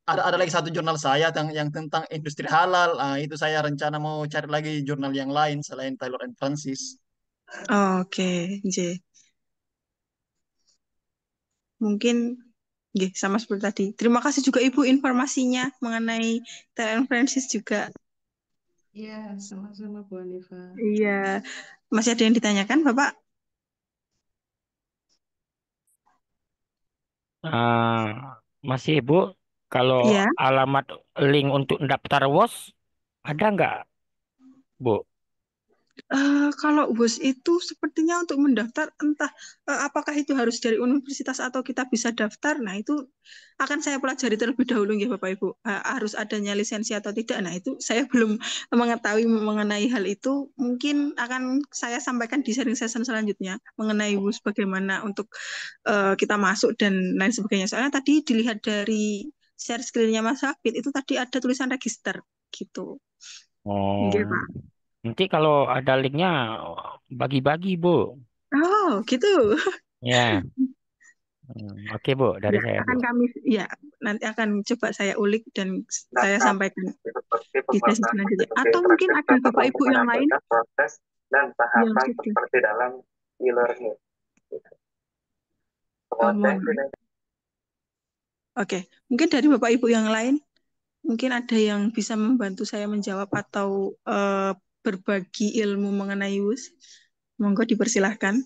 ada lagi satu jurnal saya yang tentang industri halal. Itu saya rencana mau cari lagi jurnal yang lain selain Taylor and Francis. Oke, J. Mungkin nggih, sama seperti tadi. Terima kasih juga Ibu informasinya mengenai Taylor Francis juga. Iya, sama-sama Bu Hanifah. Iya. Masih ada yang ditanyakan, Bapak? Masih Ibu, kalau Iya. alamat link untuk daftar WOS ada nggak, Bu? Kalau WUS itu sepertinya untuk mendaftar entah apakah itu harus dari universitas atau kita bisa daftar. Nah, itu akan saya pelajari terlebih dahulu ya Bapak Ibu. Harus adanya lisensi atau tidak. Nah, itu saya belum mengetahui mengenai hal itu. Mungkin akan saya sampaikan di sharing session selanjutnya mengenai WUS bagaimana untuk kita masuk dan lain sebagainya. Soalnya tadi dilihat dari share screen-nya Mas Hafid itu tadi ada tulisan register gitu. Oh, Nggih, Pak. nanti kalau ada linknya bagi-bagi, Bu. Oh, gitu. Ya, oke Bu, dari Ya, saya Bu. akan kami ya nanti akan coba saya ulik dan saya sampaikan di sesi selanjutnya. Atau mungkin ada Bapak Ibu yang lain proses dan yang tahapan sudah. seperti dalam e-learning. Mohon maaf. Oke, mungkin dari Bapak Ibu yang lain mungkin ada yang bisa membantu saya menjawab atau berbagi ilmu mengenai WUS. Monggo dipersilahkan.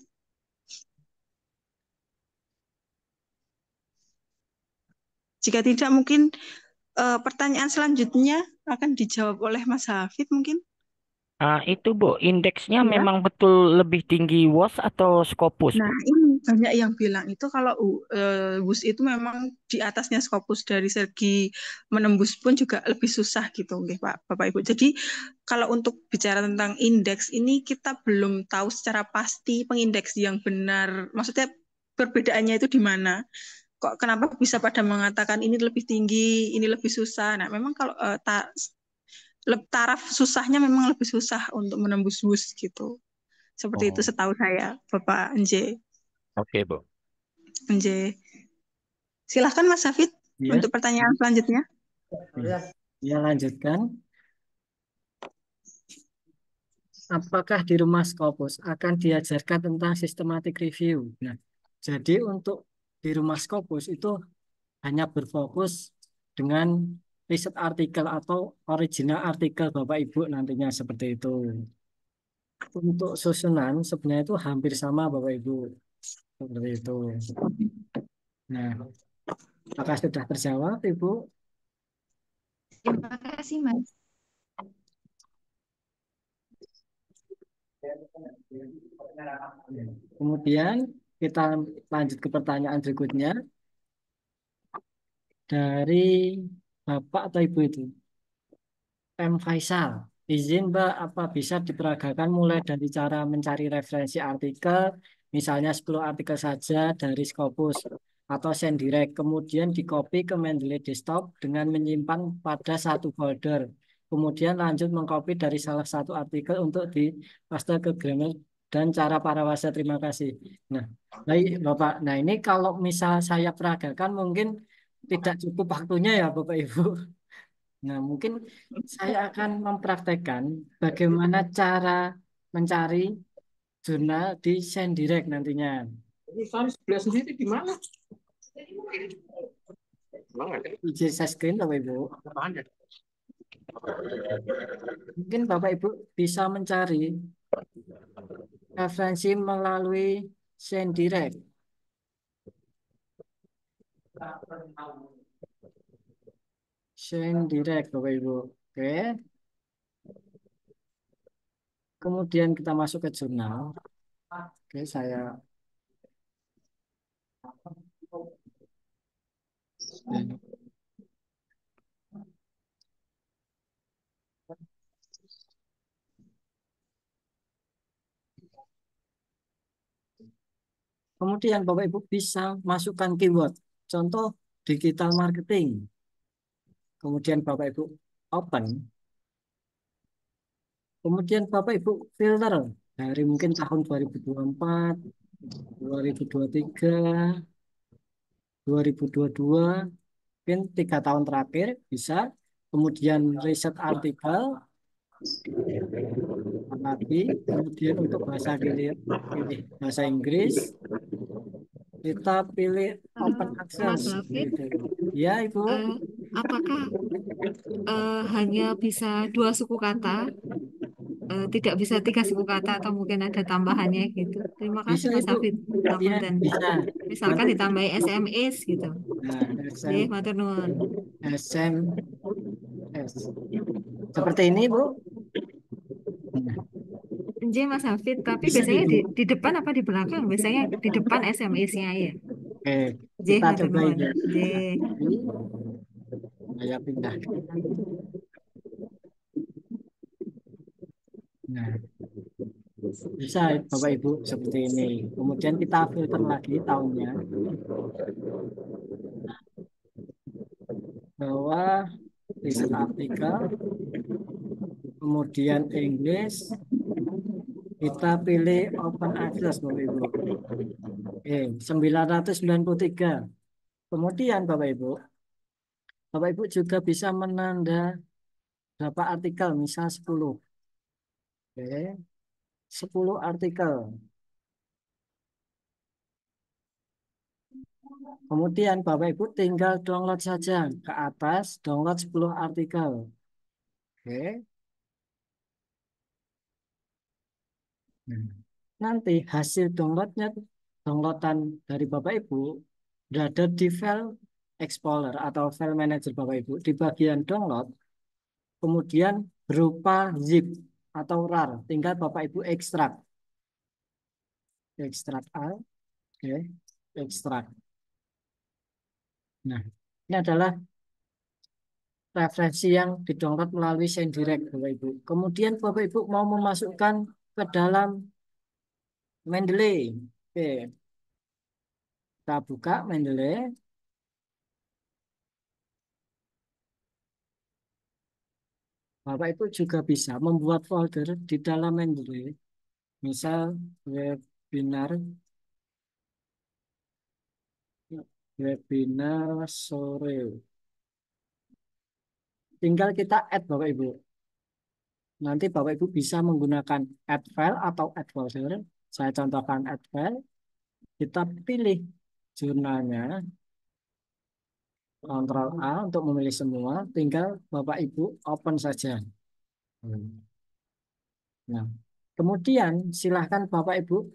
Jika tidak, mungkin pertanyaan selanjutnya akan dijawab oleh Mas Hafid mungkin. Itu Bu, indeksnya Ya. memang betul lebih tinggi WOS atau Scopus, Bu? Nah, ini banyak yang bilang itu kalau WUS itu memang di atasnya Scopus, dari segi menembus pun juga lebih susah gitu, nggih, Pak, Bapak Ibu. Jadi kalau untuk bicara tentang indeks ini kita belum tahu secara pasti pengindeks yang benar. Maksudnya perbedaannya itu di mana? Kok kenapa bisa pada mengatakan ini lebih tinggi, ini lebih susah? Nah, memang kalau taraf susahnya memang lebih susah untuk menembus WUS gitu. Seperti itu Oh, setahu saya, Bapak Nj. oke Bu. Nj. Silahkan Mas Hafid Ya, untuk pertanyaan selanjutnya. ya lanjutkan. Apakah di rumah Scopus akan diajarkan tentang systematic review? Nah, jadi untuk di rumah Scopus itu hanya berfokus dengan riset artikel atau original artikel Bapak Ibu nantinya seperti itu. Untuk susunan sebenarnya itu hampir sama Bapak Ibu. Seperti itu. Nah, apakah sudah terjawab Ibu? Terima kasih, Mas. Kemudian kita lanjut ke pertanyaan berikutnya dari Bapak atau Ibu itu. M. Faisal, izin Mbak, apa bisa diperagakan mulai dari cara mencari referensi artikel, misalnya 10 artikel saja dari Scopus atau SendDirect, kemudian di copy ke Mendeley Desktop dengan menyimpan pada satu folder. Kemudian lanjut mengcopy dari salah satu artikel untuk dipaste ke Grammarly dan cara Parawasa. Terima kasih. Nah, baik Bapak. Nah, ini kalau misal saya peragakan mungkin tidak cukup waktunya ya Bapak Ibu. Nah, mungkin saya akan mempraktekkan bagaimana cara mencari jurnal di SendDirect nantinya. Tulisan sebelah sendiri gimana? Izin saya screen Bapak Ibu. Mungkin Bapak Ibu bisa mencari referensi melalui SendDirect. SendDirect Bapak Ibu. Oke. Kemudian kita masuk ke jurnal. Oke, saya kemudian Bapak Ibu bisa masukkan keyword. Contoh digital marketing. Kemudian Bapak Ibu open. Kemudian Bapak Ibu filter dari mungkin tahun 2024, 2023, 2022, mungkin 3 tahun terakhir bisa. Kemudian riset artikel lagi. Kemudian untuk bahasa pilih bahasa Inggris. Kita pilih open Mas access. David, Gitu. Ya Ibu. apakah hanya bisa 2 suku kata, tidak bisa 3 suku kata atau mungkin ada tambahannya gitu? Terima kasih Bisa Mas Ibu. David. Ya, Ngapunten. bisa. Misalkan Nanti ditambahi SMS gitu. nah, Nggih, matur nuwun. SMS. Seperti ini Bu. Nggih Mas David, tapi Bisa biasanya Ibu. di depan apa di belakang? Biasanya di depan SMS-nya ya. Oke, Nggih, kita matur coba nuwun. Ibu. Nggih. Saya pindah. Nah, bisa Bapak Ibu seperti ini. Kemudian kita filter lagi tahunnya. Bahwa riset artikel, kemudian English, kita pilih open access Bapak Ibu. Oke, 993. Kemudian Bapak Ibu juga bisa menanda berapa artikel, misal 10. Oke, 10 artikel. Kemudian Bapak Ibu tinggal download saja ke atas, download 10 artikel. Oke. Nah, nanti hasil downloadan dari Bapak Ibu berada di file Explorer atau file manager Bapak Ibu di bagian download, kemudian berupa zip atau RAR, tinggal Bapak Ibu ekstrak. Ekstrak A, oke, ekstrak. Nah, ini adalah referensi yang didownload melalui SendDirect Bapak Ibu. Kemudian Bapak Ibu mau memasukkan ke dalam Mendeley. Oke. Kita buka Mendeley. Bapak Ibu juga bisa membuat folder di dalam Mendeley. Misal webinar sore. Tinggal kita add Bapak Ibu. Nanti Bapak Ibu bisa menggunakan add file atau add folder. Saya contohkan add file. Kita pilih jurnalnya. Ctrl A untuk memilih semua. Tinggal Bapak Ibu open saja. Nah, kemudian silahkan Bapak Ibu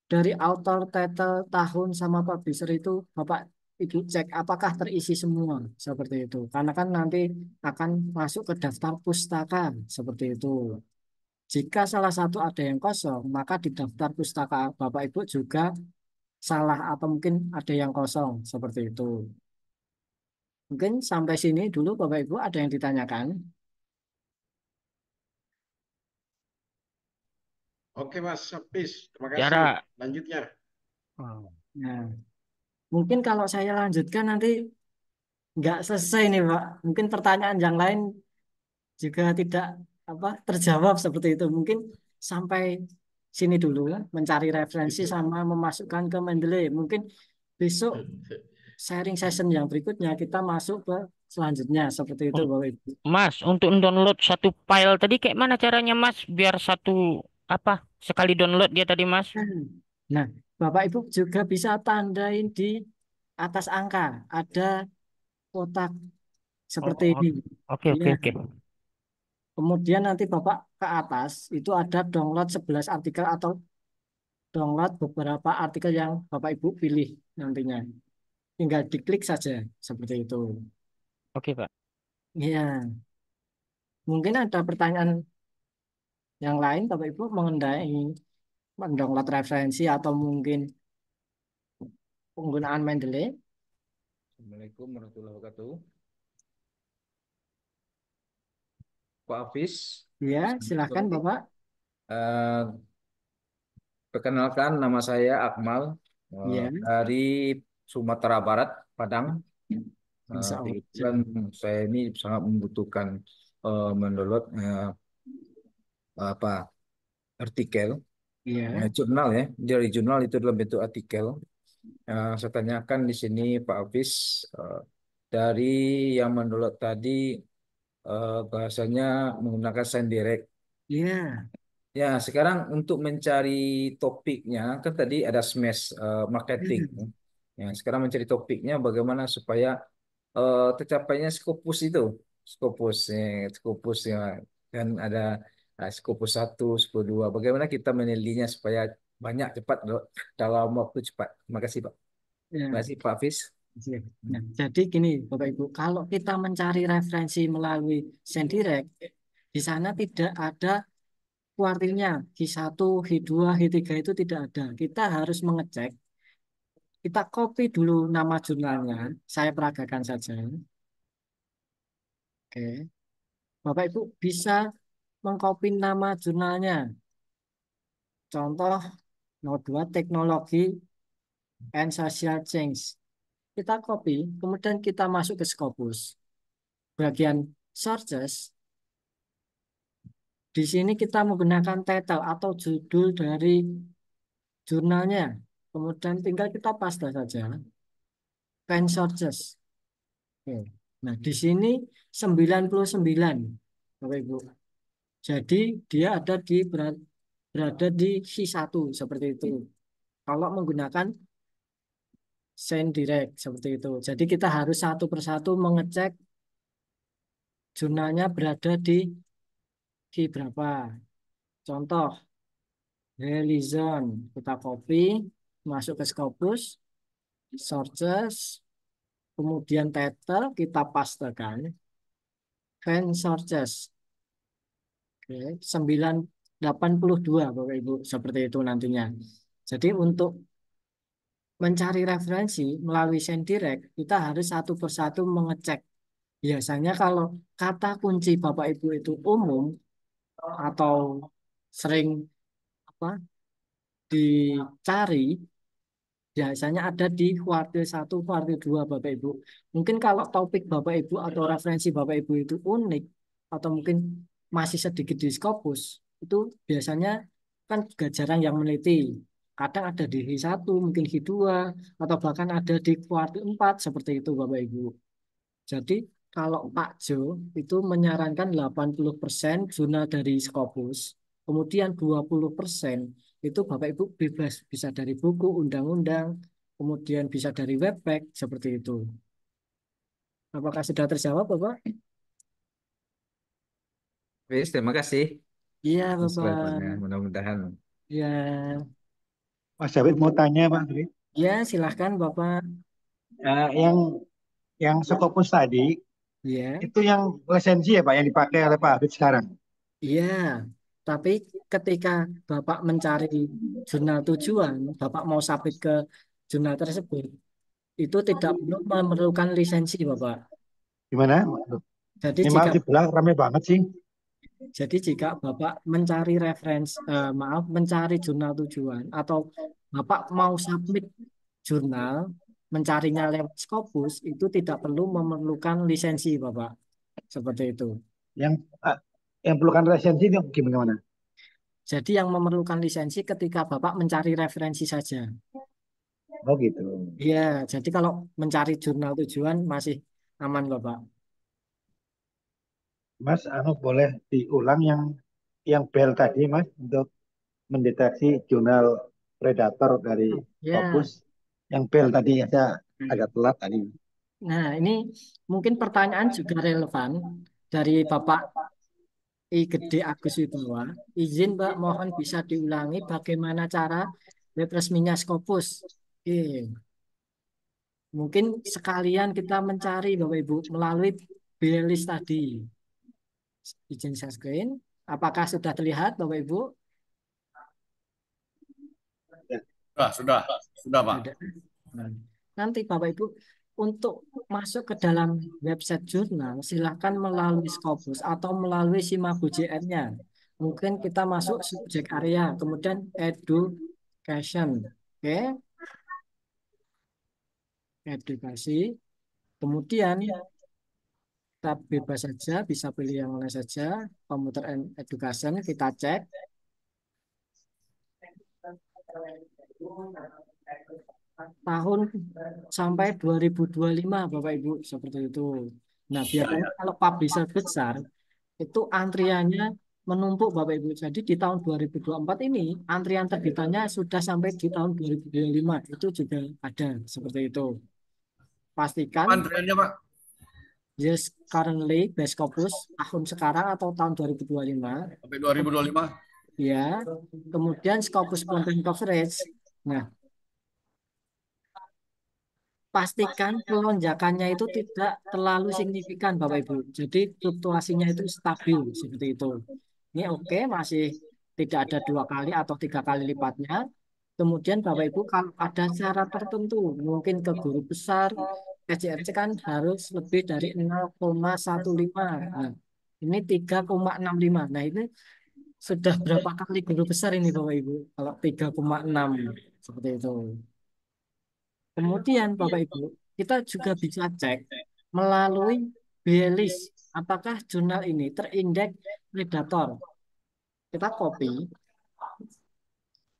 dari author, title, tahun, sama publisher itu Bapak Ibu cek apakah terisi semua seperti itu. Karena kan nanti akan masuk ke daftar pustaka seperti itu. Jika salah satu ada yang kosong, maka di daftar pustaka Bapak Ibu juga salah atau mungkin ada yang kosong seperti itu. Mungkin sampai sini dulu Bapak Ibu ada yang ditanyakan. Oke Mas Hafiz, terima kasih. Tiara, Lanjutnya. Oh. Nah, mungkin kalau saya lanjutkan nanti nggak selesai nih Pak. Mungkin pertanyaan yang lain juga tidak terjawab seperti itu. Mungkin sampai sini dulu mencari referensi sama memasukkan ke Mendeley. Mungkin besok sharing session yang berikutnya kita masuk ke selanjutnya seperti itu un- Bapak Ibu. Mas, untuk download satu file tadi kayak mana caranya Mas? Biar satu apa sekali download dia tadi Mas? Nah, Bapak Ibu juga bisa tandain di atas angka ada kotak Oh, seperti ini. oke Ya, oke oke. kemudian nanti Bapak ke atas itu ada download 11 artikel atau download beberapa artikel yang Bapak Ibu pilih nantinya. Tinggal diklik saja seperti itu. Oke Pak. Iya, mungkin ada pertanyaan yang lain Bapak Ibu mengenai mendownload referensi atau mungkin penggunaan Mendeley. Assalamualaikum warahmatullahi wabarakatuh. Pak Hafiz, Ya, silakan Bapak. eh, perkenalkan nama saya Akmal Iya, dari Sumatera Barat, Padang. Insya Allah. Kebetulan saya ini sangat membutuhkan mendownload apa artikel Iya, jurnal ya. Dari jurnal itu dalam bentuk artikel. Saya tanyakan di sini Pak Hafiz, dari yang mendownload tadi bahasanya menggunakan SendDirect. iya, Ya, sekarang untuk mencari topiknya kan tadi ada smash marketing. Ya, sekarang mencari topiknya bagaimana supaya tercapainya Scopus itu. Scopus ya. Dan ada Scopus 1, Scopus 2. Bagaimana kita menelitinya supaya banyak cepat dalam waktu cepat. Terima kasih, Pak. Terima iya. kasih, Pak Hafiz. Nah, jadi gini Bapak Ibu, kalau kita mencari referensi melalui SendDirect, di sana tidak ada kuartilnya, H1, H2, H3 itu tidak ada. Kita harus mengecek, kita copy dulu nama jurnalnya, saya peragakan saja. Oke, Bapak Ibu bisa mengcopy nama jurnalnya. Contoh nomor 2, teknologi and social change. Kita copy, kemudian kita masuk ke Scopus. Bagian sources, di sini kita menggunakan title atau judul dari jurnalnya. Kemudian tinggal kita paste saja. Pen sources. Oke. Nah, di sini 99, Bapak Ibu. Jadi dia ada berada di C1 seperti itu. Kalau menggunakan SendDirect seperti itu. Jadi kita harus satu persatu mengecek jurnalnya berada di key berapa. Contoh, Relizon. Kita copy, masuk ke Scopus, sources, kemudian title kita pastekan, fan sources. Oke, 982 Bapak Ibu, seperti itu nantinya. Jadi untuk mencari referensi melalui SendDirect, kita harus satu persatu mengecek. Biasanya kalau kata kunci Bapak Ibu itu umum atau sering apa dicari, biasanya ada di kuartil 1, kuartil 2 Bapak Ibu. Mungkin kalau topik Bapak Ibu atau referensi Bapak Ibu itu unik atau mungkin masih sedikit di Scopus, itu biasanya kan juga jarang yang meneliti. Kadang ada di H1, mungkin H2, atau bahkan ada di kuartil 4 seperti itu Bapak Ibu. Jadi kalau Pak Jo itu menyarankan 80% jurnal dari Scopus, kemudian 20% itu Bapak Ibu bebas, bisa dari buku, undang-undang, kemudian bisa dari webpack, seperti itu. Apakah sudah terjawab Bapak? Hafiz, terima kasih. Iya Atas Bapak. jawabannya. Mudah-mudahan. Ya, Mas David mau tanya Pak Dwi. ya silahkan Bapak. Yang Scopus tadi Ya, itu yang lisensi ya Pak yang dipakai oleh Pak David sekarang. iya. Tapi ketika Bapak mencari jurnal tujuan, Bapak mau submit ke jurnal tersebut, itu tidak perlu memerlukan lisensi, Bapak. Gimana? Jadi Ini maaf jika di belakang rame banget sih. Jadi jika Bapak mencari mencari jurnal tujuan atau Bapak mau submit jurnal, mencarinya lewat Scopus, itu tidak perlu memerlukan lisensi, Bapak. Seperti itu. Yang ah, yang perlukan lisensi itu gimana? Jadi yang memerlukan lisensi ketika Bapak mencari referensi saja. Oh gitu. Iya, jadi kalau mencari jurnal tujuan masih aman, Bapak. Mas, boleh diulang yang bel tadi, Mas, untuk mendeteksi jurnal predator dari Ya. Scopus. Yang bel tadi saya agak telat tadi. Nah, ini mungkin pertanyaan juga relevan dari Bapak I Gede Agus Wibawa. Izin Mbak, mohon bisa diulangi bagaimana cara web resminya Scopus. Oke, mungkin sekalian kita mencari Bapak Ibu melalui B-list tadi. Izin share screen. Apakah sudah terlihat Bapak Ibu? Sudah Pak. Ada. Nah, nanti Bapak Ibu untuk masuk ke dalam website jurnal silahkan melalui Scopus atau melalui Simago JR-nya. Mungkin kita masuk subjek area, kemudian education, oke, edukasi. Kemudian kita bebas saja, bisa pilih yang mana saja, computer and education, kita cek. Tahun sampai 2025 Bapak Ibu seperti itu. Nah, biasanya kalau publisher besar itu antriannya menumpuk Bapak Ibu. Jadi di tahun 2024 ini antrian terbitannya sudah sampai di tahun 2025 itu juga ada seperti itu. Pastikan Antriannya Pak. yes currently base Scopus tahun sekarang atau tahun 2025 Sampai 2025. ya. Kemudian Scopus content coverage. Nah, pastikan pelonjakannya itu tidak terlalu signifikan Bapak Ibu. Jadi fluktuasinya itu stabil seperti itu. Ini oke, masih tidak ada 2 kali atau 3 kali lipatnya. Kemudian Bapak Ibu kalau ada syarat tertentu, mungkin ke guru besar, SJRC kan harus lebih dari 0,15. Nah, ini 3,65. Nah, ini sudah berapa kali guru besar ini Bapak Ibu? Kalau 3,6 seperti itu. Kemudian Bapak Ibu, kita juga bisa cek melalui B-list apakah jurnal ini terindeks predator. Kita copy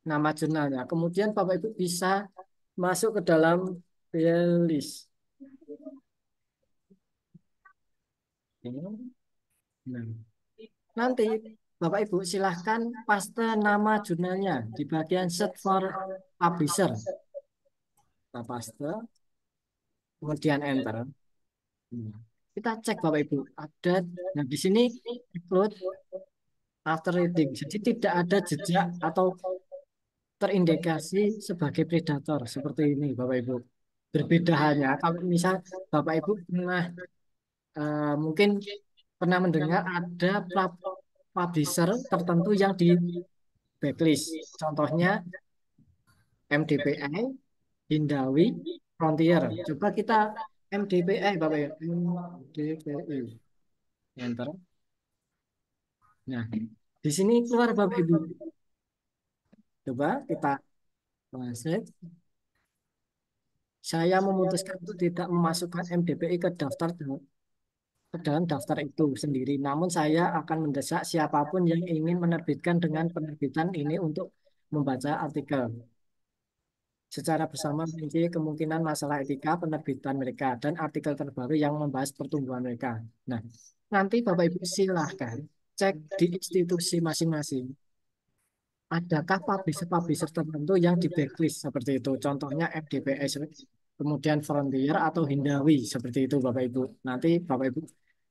nama jurnalnya. Kemudian Bapak Ibu bisa masuk ke dalam B-list. Nah, nanti Bapak Ibu silahkan paste nama jurnalnya di bagian search for publisher. Kita paste, kemudian enter. Kita cek Bapak Ibu, ada nah di sini include after reading. Jadi tidak ada jejak atau terindikasi sebagai predator seperti ini Bapak Ibu. Berbeda hanya kalau misal Bapak Ibu pernah mungkin pernah mendengar ada publisher tertentu yang di backlist. Contohnya MDPI, Hindawi, Frontier. Coba kita MDPI Bapak Ibu. MDPI. Enter. Nah, di sini keluar Bapak Ibu. Coba kita masuk. Saya memutuskan untuk tidak memasukkan MDPI ke dalam daftar itu sendiri. Namun saya akan mendesak siapapun yang ingin menerbitkan dengan penerbitan ini untuk membaca artikel. Secara bersama merinci kemungkinan masalah etika penerbitan mereka dan artikel terbaru yang membahas pertumbuhan mereka. Nah, nanti Bapak Ibu silahkan cek di institusi masing-masing. Adakah publisher-publisher tertentu yang di backlist seperti itu? Contohnya FDPS, kemudian Frontier atau Hindawi seperti itu Bapak Ibu. Nanti Bapak Ibu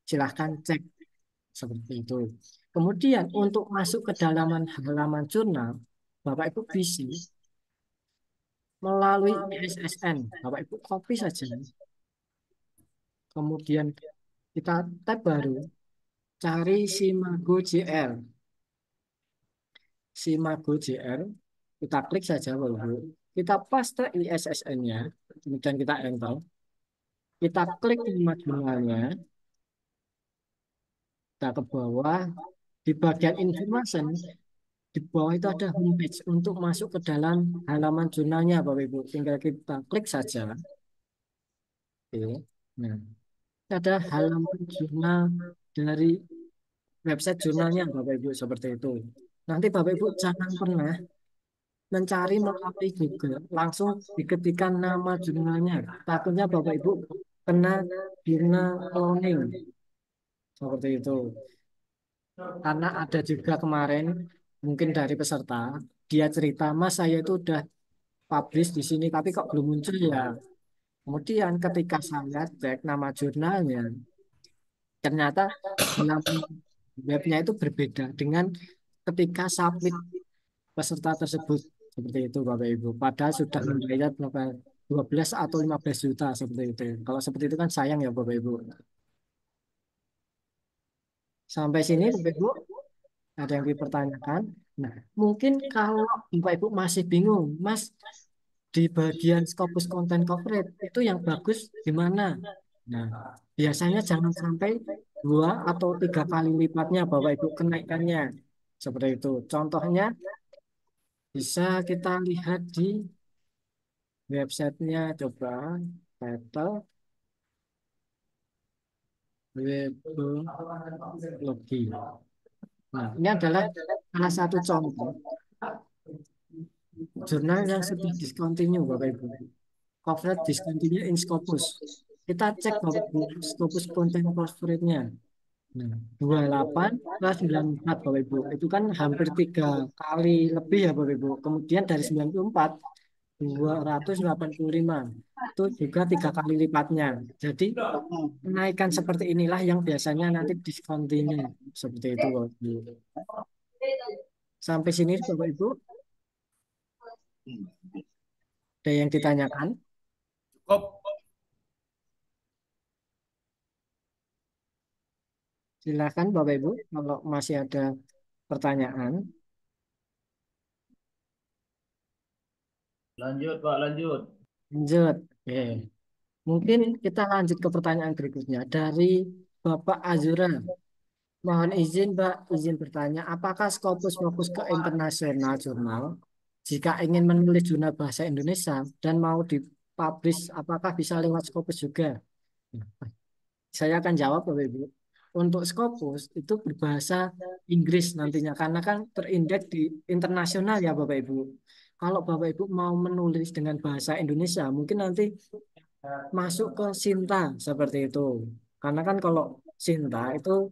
silahkan cek seperti itu. Kemudian untuk masuk ke dalaman halaman jurnal, Bapak Ibu bisa melalui ISSN. Bapak Ibu copy saja. Kemudian kita tab baru, cari Simago JR. Simago JR, kita klik saja Bapak Ibu. Kita paste ISSN-nya, kemudian kita enter. Kita klik nama jurnalnya, kita ke bawah, di bagian information, di bawah itu ada homepage untuk masuk ke dalam halaman jurnalnya Bapak Ibu. Tinggal kita klik saja. Oke. Nah, ada halaman jurnal dari website jurnalnya Bapak Ibu seperti itu. Nanti Bapak Ibu jangan pernah mencari melalui Google, langsung diketikkan nama jurnalnya. Takutnya Bapak Ibu kena jurnal cloning seperti itu. Karena ada juga kemarin mungkin dari peserta, dia cerita, Mas saya itu udah publish di sini tapi kok belum muncul ya. Kemudian ketika saya cek nama jurnalnya, ternyata dalam webnya itu berbeda dengan ketika submit peserta tersebut seperti itu Bapak Ibu. Padahal sudah membayar berapa 12 atau 15 juta seperti itu. Kalau seperti itu kan sayang ya Bapak Ibu. Sampai sini Bapak Ibu ada yang dipertanyakan. Nah, mungkin kalau Bapak Ibu masih bingung, Mas di bagian Scopus Content Coverage itu yang bagus di mana? Nah, biasanya jangan sampai 2 atau 3 kali lipatnya Bapak Ibu kenaikannya. Seperti itu. Contohnya bisa kita lihat di websitenya, coba title Webologi. Nah, ini adalah salah satu contoh jurnal yang sudah discontinue Bapak Ibu. Coverage discontinue in Scopus. Kita cek Bapak Ibu Scopus content coverage-nya. Nah, 28 plus 94 Bapak Ibu. Itu kan hampir 3 kali lebih ya Bapak Ibu. Kemudian dari 94 285 itu juga 3 kali lipatnya. Jadi kenaikan seperti inilah yang biasanya nanti discontinue seperti itu Bapak Ibu. Sampai sini Bapak Ibu ada yang ditanyakan? Cukup. Silakan Bapak Ibu kalau masih ada pertanyaan. Lanjut Pak, lanjut. Lanjut. Oke. Mungkin kita lanjut ke pertanyaan berikutnya dari Bapak Azura. Mohon izin Mbak, izin bertanya, apakah Scopus fokus ke internasional jurnal? Jika ingin menulis jurnal bahasa Indonesia dan mau dipublish, apakah bisa lewat Scopus juga? Saya akan jawab Bapak Ibu. Untuk Scopus itu berbahasa Inggris nantinya karena kan terindeks di internasional ya Bapak Ibu. Kalau Bapak Ibu mau menulis dengan bahasa Indonesia, mungkin nanti masuk ke Sinta seperti itu. Karena kan kalau Sinta itu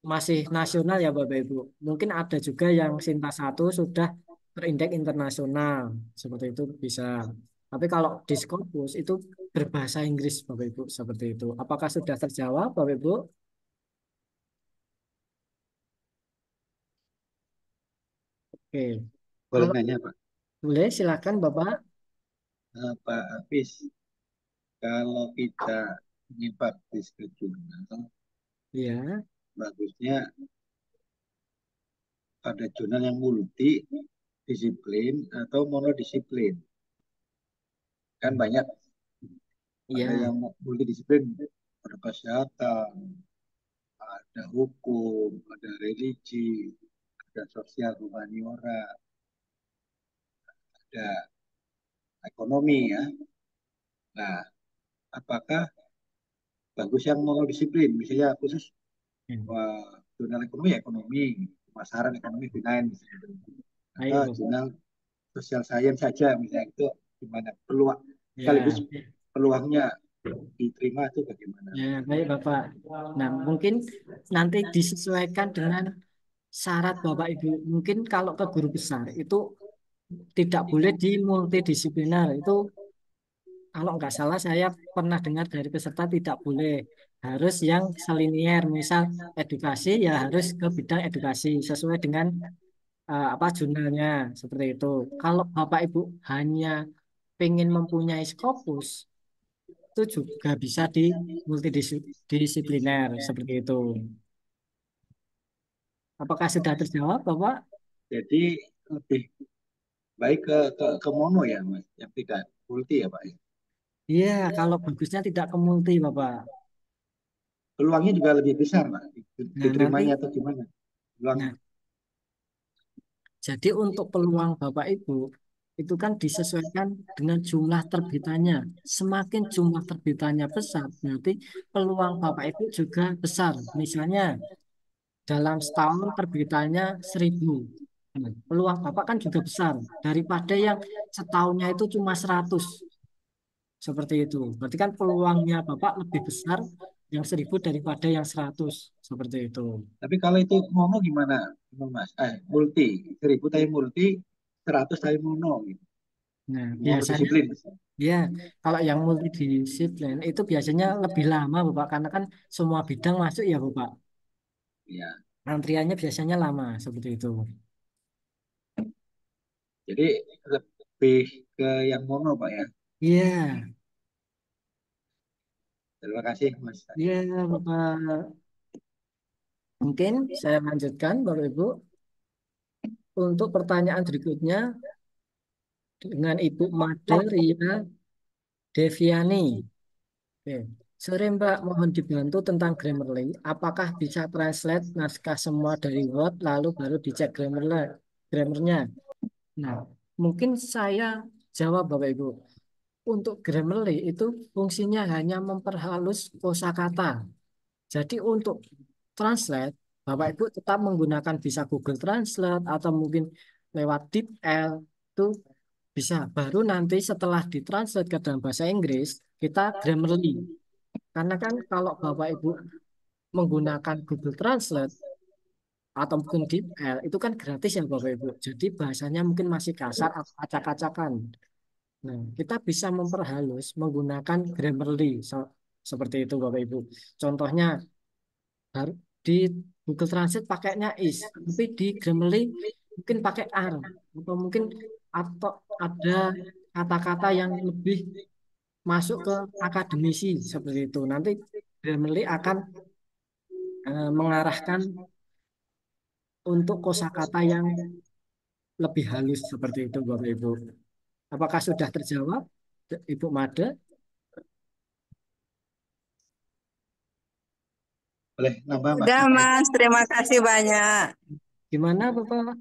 masih nasional ya Bapak Ibu. Mungkin ada juga yang Sinta 1 sudah terindeks internasional. Seperti itu bisa. Tapi kalau di Scopus itu berbahasa Inggris Bapak Ibu seperti itu. Apakah sudah terjawab Bapak Ibu? Oke. Boleh Kalau nanya Pak. boleh silakan Bapak. Pak Hafiz, kalau kita ingin publish ke jurnal, Ya. bagusnya ada jurnal yang multi disiplin atau monodisiplin. Kan banyak. Ada Ya. yang multidisiplin, ada kesehatan, ada hukum, ada religi, ada sosial humaniora, ada ekonomi ya. Nah, apakah bagus yang monodisiplin, misalnya khusus jurnal ekonomi, pemasaran ekonomi finance, atau Ayo. jurnal sosial science saja, misalnya itu gimana peluang Ya. sekaligus peluangnya diterima itu bagaimana? Ya, baik Bapak. Nah, mungkin nanti disesuaikan dengan syarat Bapak Ibu. Mungkin kalau ke guru besar itu tidak boleh di multidisipliner. Itu kalau nggak salah saya pernah dengar dari peserta tidak boleh. Harus yang selinier. Misal edukasi ya harus ke bidang edukasi sesuai dengan apa jurnalnya seperti itu. Kalau Bapak Ibu hanya pengen mempunyai Scopus itu juga bisa di multidisipliner seperti itu. Apakah sudah terjawab, Bapak? Jadi lebih baik ke mono ya Mas, yang tidak multi ya Pak ya. Iya, kalau bagusnya tidak ke multi, Bapak. Peluangnya juga lebih besar Pak, Nah, nanti, diterimanya atau gimana? Peluang nah, jadi untuk peluang Bapak Ibu, itu kan disesuaikan dengan jumlah terbitannya. Semakin jumlah terbitannya besar, berarti peluang Bapak Ibu juga besar. Misalnya, dalam setahun terbitannya 1.000. Nah, peluang Bapak kan juga besar daripada yang setahunnya itu cuma 100. Seperti itu. Berarti kan peluangnya Bapak lebih besar yang 1.000 daripada yang 100. Seperti itu. Tapi kalau itu mono gimana, Mas? Multi, 1.000 tapi multi, 100 tapi mono gitu. Nah, biasanya Monodisiplin. ya, kalau yang multidisiplin itu biasanya lebih lama, Bapak, karena kan semua bidang masuk ya, Bapak. Ya, Antriannya biasanya lama, seperti itu. jadi lebih ke yang mono Pak ya. Iya, Terima kasih Mas. iya, Bapak. Mungkin saya lanjutkan, Bapak Ibu. Untuk pertanyaan berikutnya dengan Ibu Made Ria Deviani. Oke. Sore Mbak, mohon dibantu tentang Grammarly. Apakah bisa translate naskah semua dari Word lalu baru dicek grammarnya? Nah, mungkin saya jawab Bapak Ibu. Untuk Grammarly itu fungsinya hanya memperhalus kosakata. Jadi untuk translate, Bapak Ibu tetap menggunakan bisa Google Translate atau mungkin lewat DeepL itu bisa. Baru nanti setelah ditranslate ke dalam bahasa Inggris, kita Grammarly. Karena kan kalau Bapak Ibu menggunakan Google Translate atau mungkin DeepL itu kan gratis ya Bapak Ibu. Jadi bahasanya mungkin masih kasar atau acak-acakan. Nah, kita bisa memperhalus menggunakan Grammarly seperti itu Bapak Ibu. Contohnya di Google Translate pakainya is, tapi di Grammarly mungkin pakai are atau mungkin atau ada kata-kata yang lebih masuk ke akademisi seperti itu. Nanti Grammarly akan mengarahkan untuk kosakata yang lebih halus seperti itu Bapak Ibu. Apakah sudah terjawab Ibu Made? Boleh nambah Mas? Sudah, Mas. Terima kasih banyak. Gimana Bapak?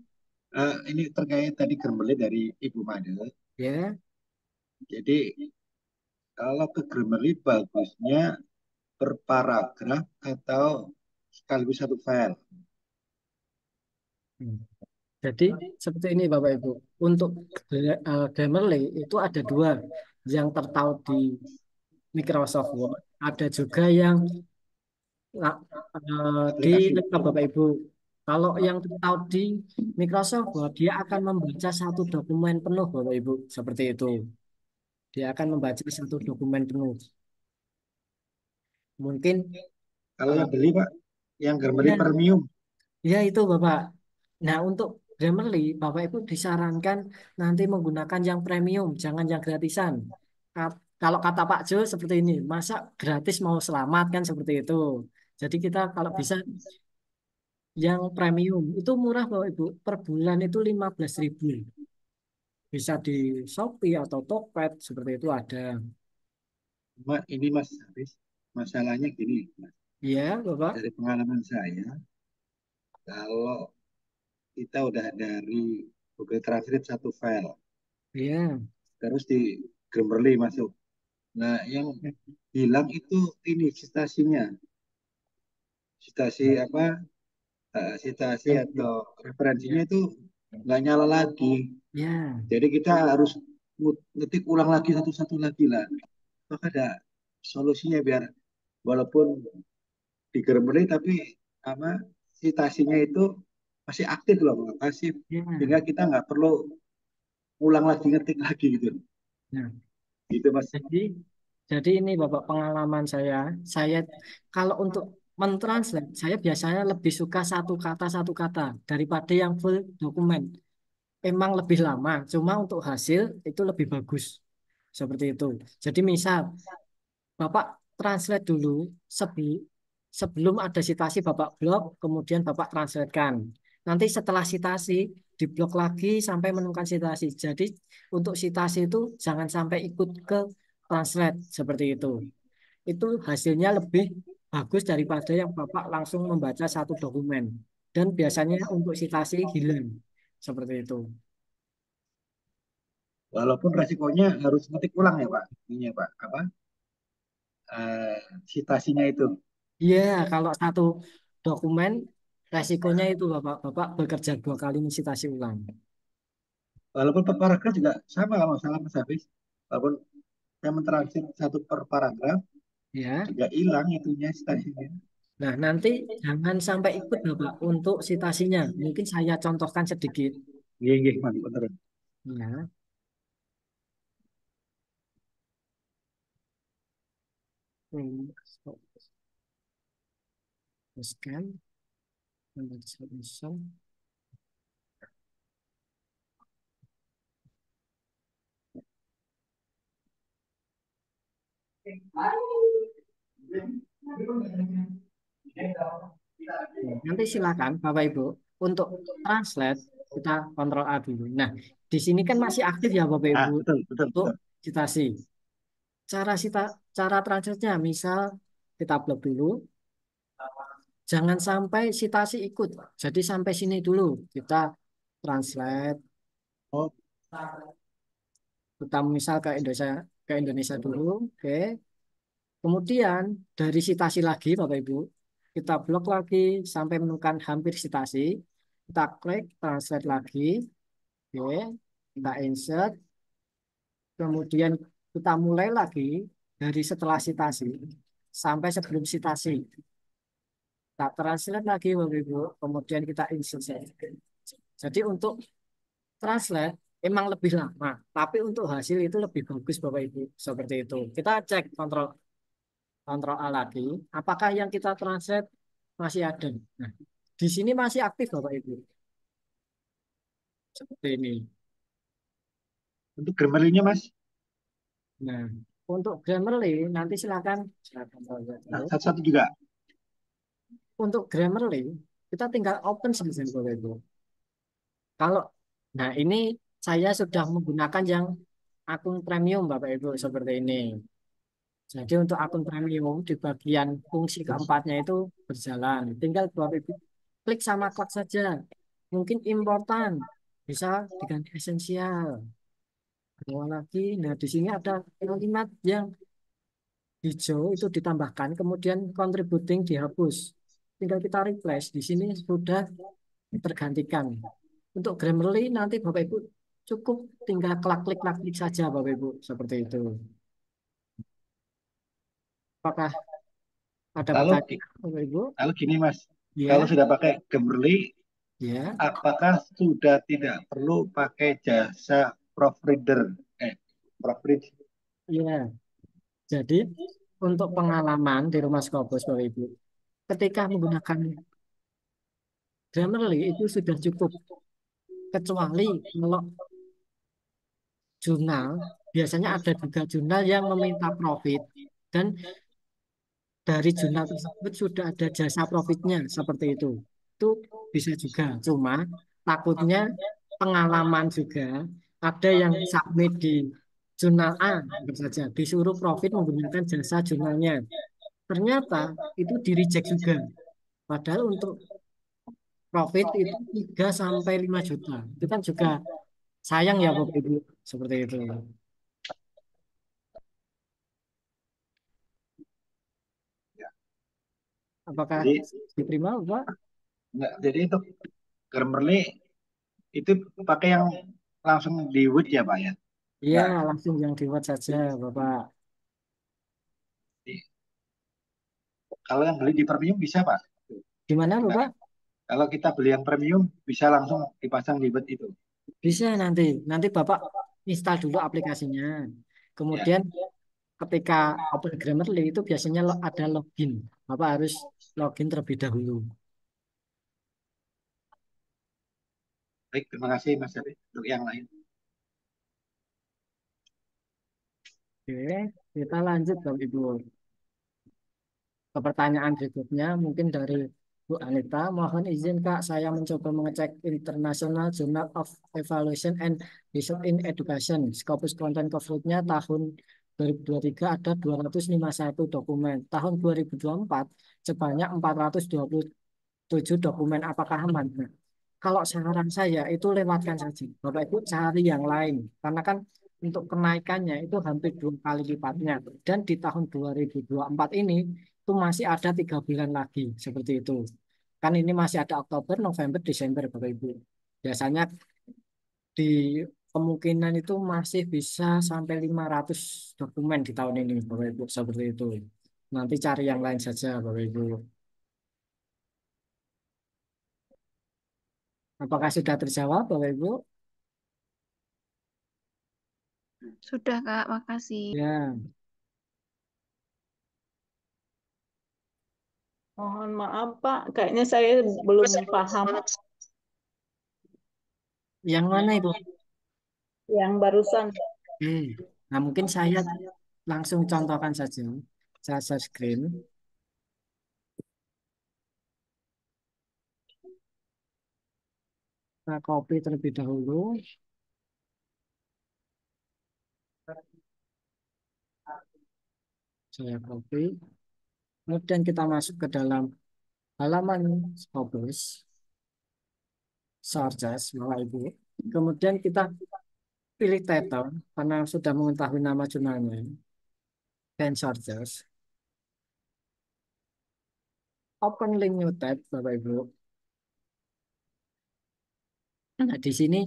Ini terkait tadi Grammarly dari Ibu Made. Ya. Jadi kalau ke Grammarly bagusnya per paragraf atau sekaligus satu file. Jadi seperti ini Bapak Ibu. Untuk Grammarly itu ada dua yang tertaut di Microsoft Word. Ada juga yang di laptop Bapak Ibu. Kalau yang tertaut di Microsoft Word, dia akan membaca satu dokumen penuh Bapak Ibu. Seperti itu. Dia akan membaca satu dokumen penuh. Mungkin kalau yang beli Pak, yang Grammarly ya, Premium. ya itu Bapak. Nah untuk Grammarly, Bapak Ibu disarankan nanti menggunakan yang premium, jangan yang gratisan. Kalau kata Pak Jo seperti ini, masa gratis mau selamat kan seperti itu. Jadi kita kalau bisa yang premium itu murah Bapak Ibu, per bulan itu 15.000. Bisa di Shopee atau Tokped seperti itu ada. Ini Mas Haris, masalahnya gini, Mas. Iya, Bapak. Dari pengalaman saya, kalau kita udah dari Google Translate satu file, iya, terus di Grammarly masuk. Nah, yang hilang itu ini citasinya, citasi apa? Citasi atau referensinya itu nggak nyala lagi. ya, Jadi kita harus ngetik ulang lagi satu-satu lagi lah. Maka ada solusinya biar walaupun di Grammarly tapi apa citasinya itu masih aktif loh, nggak pasif. ya. Sehingga kita nggak perlu ulang lagi ngetik lagi gitu. Nah, Gitu Mas. jadi ini Bapak pengalaman saya kalau untuk mentranslate, saya biasanya lebih suka satu kata daripada yang full dokumen. Emang lebih lama, cuma untuk hasil itu lebih bagus. Seperti itu. Jadi misal Bapak translate dulu sebelum ada citasi Bapak blok, kemudian Bapak translatekan. Nanti setelah citasi diblok lagi sampai menemukan citasi. Jadi untuk citasi itu jangan sampai ikut ke translate seperti itu. Itu hasilnya lebih bagus daripada yang Bapak langsung membaca satu dokumen. Dan biasanya untuk citasi hilang seperti itu. Walaupun resikonya harus ngetik ulang ya Pak. Ini ya Pak, apa citasinya itu. Iya, kalau satu dokumen resikonya itu Bapak bekerja 2 kali citasi ulang. Walaupun per paragraf juga sama kalau nggak salah Mas Hafiz. Walaupun saya mentranslate satu per paragraf Ya. juga hilang itunya citasinya. Nah, nanti jangan sampai ikut Bapak untuk citasinya. Mungkin saya contohkan sedikit. Iya, iya, mantap bener. Ya. Teruskan. Nanti silakan Bapak Ibu untuk translate kita kontrol A dulu. Nah, di sini kan masih aktif ya Bapak Ibu Betul, betul, untuk betul. citasi. Cara translate-nya misal kita blok dulu. Jangan sampai citasi ikut. Jadi sampai sini dulu kita translate. Oh. Kita misal ke Indonesia dulu, oke. Kemudian dari citasi lagi Bapak Ibu, kita blok lagi sampai menemukan hampir citasi. Kita klik translate lagi, oke. Kita insert. Kemudian kita mulai lagi dari setelah citasi sampai sebelum citasi. Kita translate lagi Bapak Ibu, kemudian kita insert. Jadi untuk translate emang lebih lama, tapi untuk hasil itu lebih bagus Bapak Ibu. Seperti itu. Kita cek kontrol A lagi, apakah yang kita translate masih ada. Nah, di sini masih aktif Bapak Ibu. Seperti ini. Untuk Grammarly-nya Mas? Nah, untuk Grammarly nanti silakan. Nah, satu-satu juga. Untuk Grammarly kita tinggal open saja Bapak Ibu. Kalau nah ini saya sudah menggunakan yang akun premium Bapak Ibu seperti ini. Jadi untuk akun premium di bagian fungsi keempatnya itu berjalan. Tinggal Bapak Ibu klik sama klik saja. Mungkin important bisa diganti esensial. Bawa lagi. Nah di sini ada kalimat yang hijau itu ditambahkan, kemudian contributing dihapus. Tinggal kita replace. Di sini sudah tergantikan. Untuk Grammarly nanti Bapak Ibu cukup tinggal klik saja Bapak Ibu seperti itu. Apakah ada Kalau pertanyaan Bapak Ibu? Kalau gini Mas, Ya. kalau sudah pakai Grammarly, Ya. apakah sudah tidak perlu pakai jasa proofreader? Proofread. Iya. Jadi untuk pengalaman di Rumah Scopus Bapak Ibu, ketika menggunakan Grammarly itu sudah cukup. Kecuali kalau jurnal, biasanya ada juga jurnal yang meminta profit dan dari jurnal tersebut sudah ada jasa profitnya seperti itu. Itu bisa juga. Cuma takutnya pengalaman juga ada yang submit di jurnal A tentu saja disuruh profit menggunakan jasa jurnalnya. Ternyata itu di reject juga. Padahal untuk profit itu 3 sampai 5 juta. Itu kan juga sayang ya Bapak Ibu seperti itu. Apakah Jadi, diterima Pak? enggak, jadi untuk Grammarly itu pakai yang langsung di Word ya Pak ya? Iya, Nah, langsung yang di Word saja Bapak. kalau yang beli di premium bisa Pak? Gimana Bapak? Kalau kita beli yang premium bisa langsung dipasang di Word itu. Bisa nanti Bapak install dulu aplikasinya. Kemudian ketika open Grammarly itu biasanya ada login. Bapak harus login terlebih dahulu. Baik, terima kasih Mas Ari. Untuk yang lain. Oke, kita lanjut Bapak Ibu. Ke pertanyaan berikutnya mungkin dari Bu Anita, mohon izin Kak, saya mencoba mengecek International Journal of Evaluation and Research in Education. Scopus Content Coverage-nya tahun 2023 ada 251 dokumen. Tahun 2024 sebanyak 427 dokumen. Apakah aman? Nah, kalau saran saya itu lewatkan saja. Bapak Ibu cari yang lain. Karena kan untuk kenaikannya itu hampir 2 kali lipatnya. Dan di tahun 2024 ini itu masih ada 3 bulan lagi. Seperti itu. Kan ini masih ada Oktober, November, Desember Bapak Ibu. Biasanya di kemungkinan itu masih bisa sampai 500 dokumen di tahun ini Bapak Ibu. Seperti itu. Nanti cari yang lain saja Bapak Ibu. Apakah sudah terjawab Bapak Ibu? Sudah, Kak. Makasih. Ya. Mohon maaf Pak, kayaknya saya belum paham Yang mana Ibu? yang barusan. Nah, mungkin saya langsung contohkan saja. Saya share screen. Kita copy terlebih dahulu. Saya copy. Kemudian kita masuk ke dalam halaman Scopus. Sources, Bapak Ibu. Kemudian kita pilih title karena sudah mengetahui nama jurnalnya. Dan sources. Open link new tab, Bapak Ibu. Nah, di sini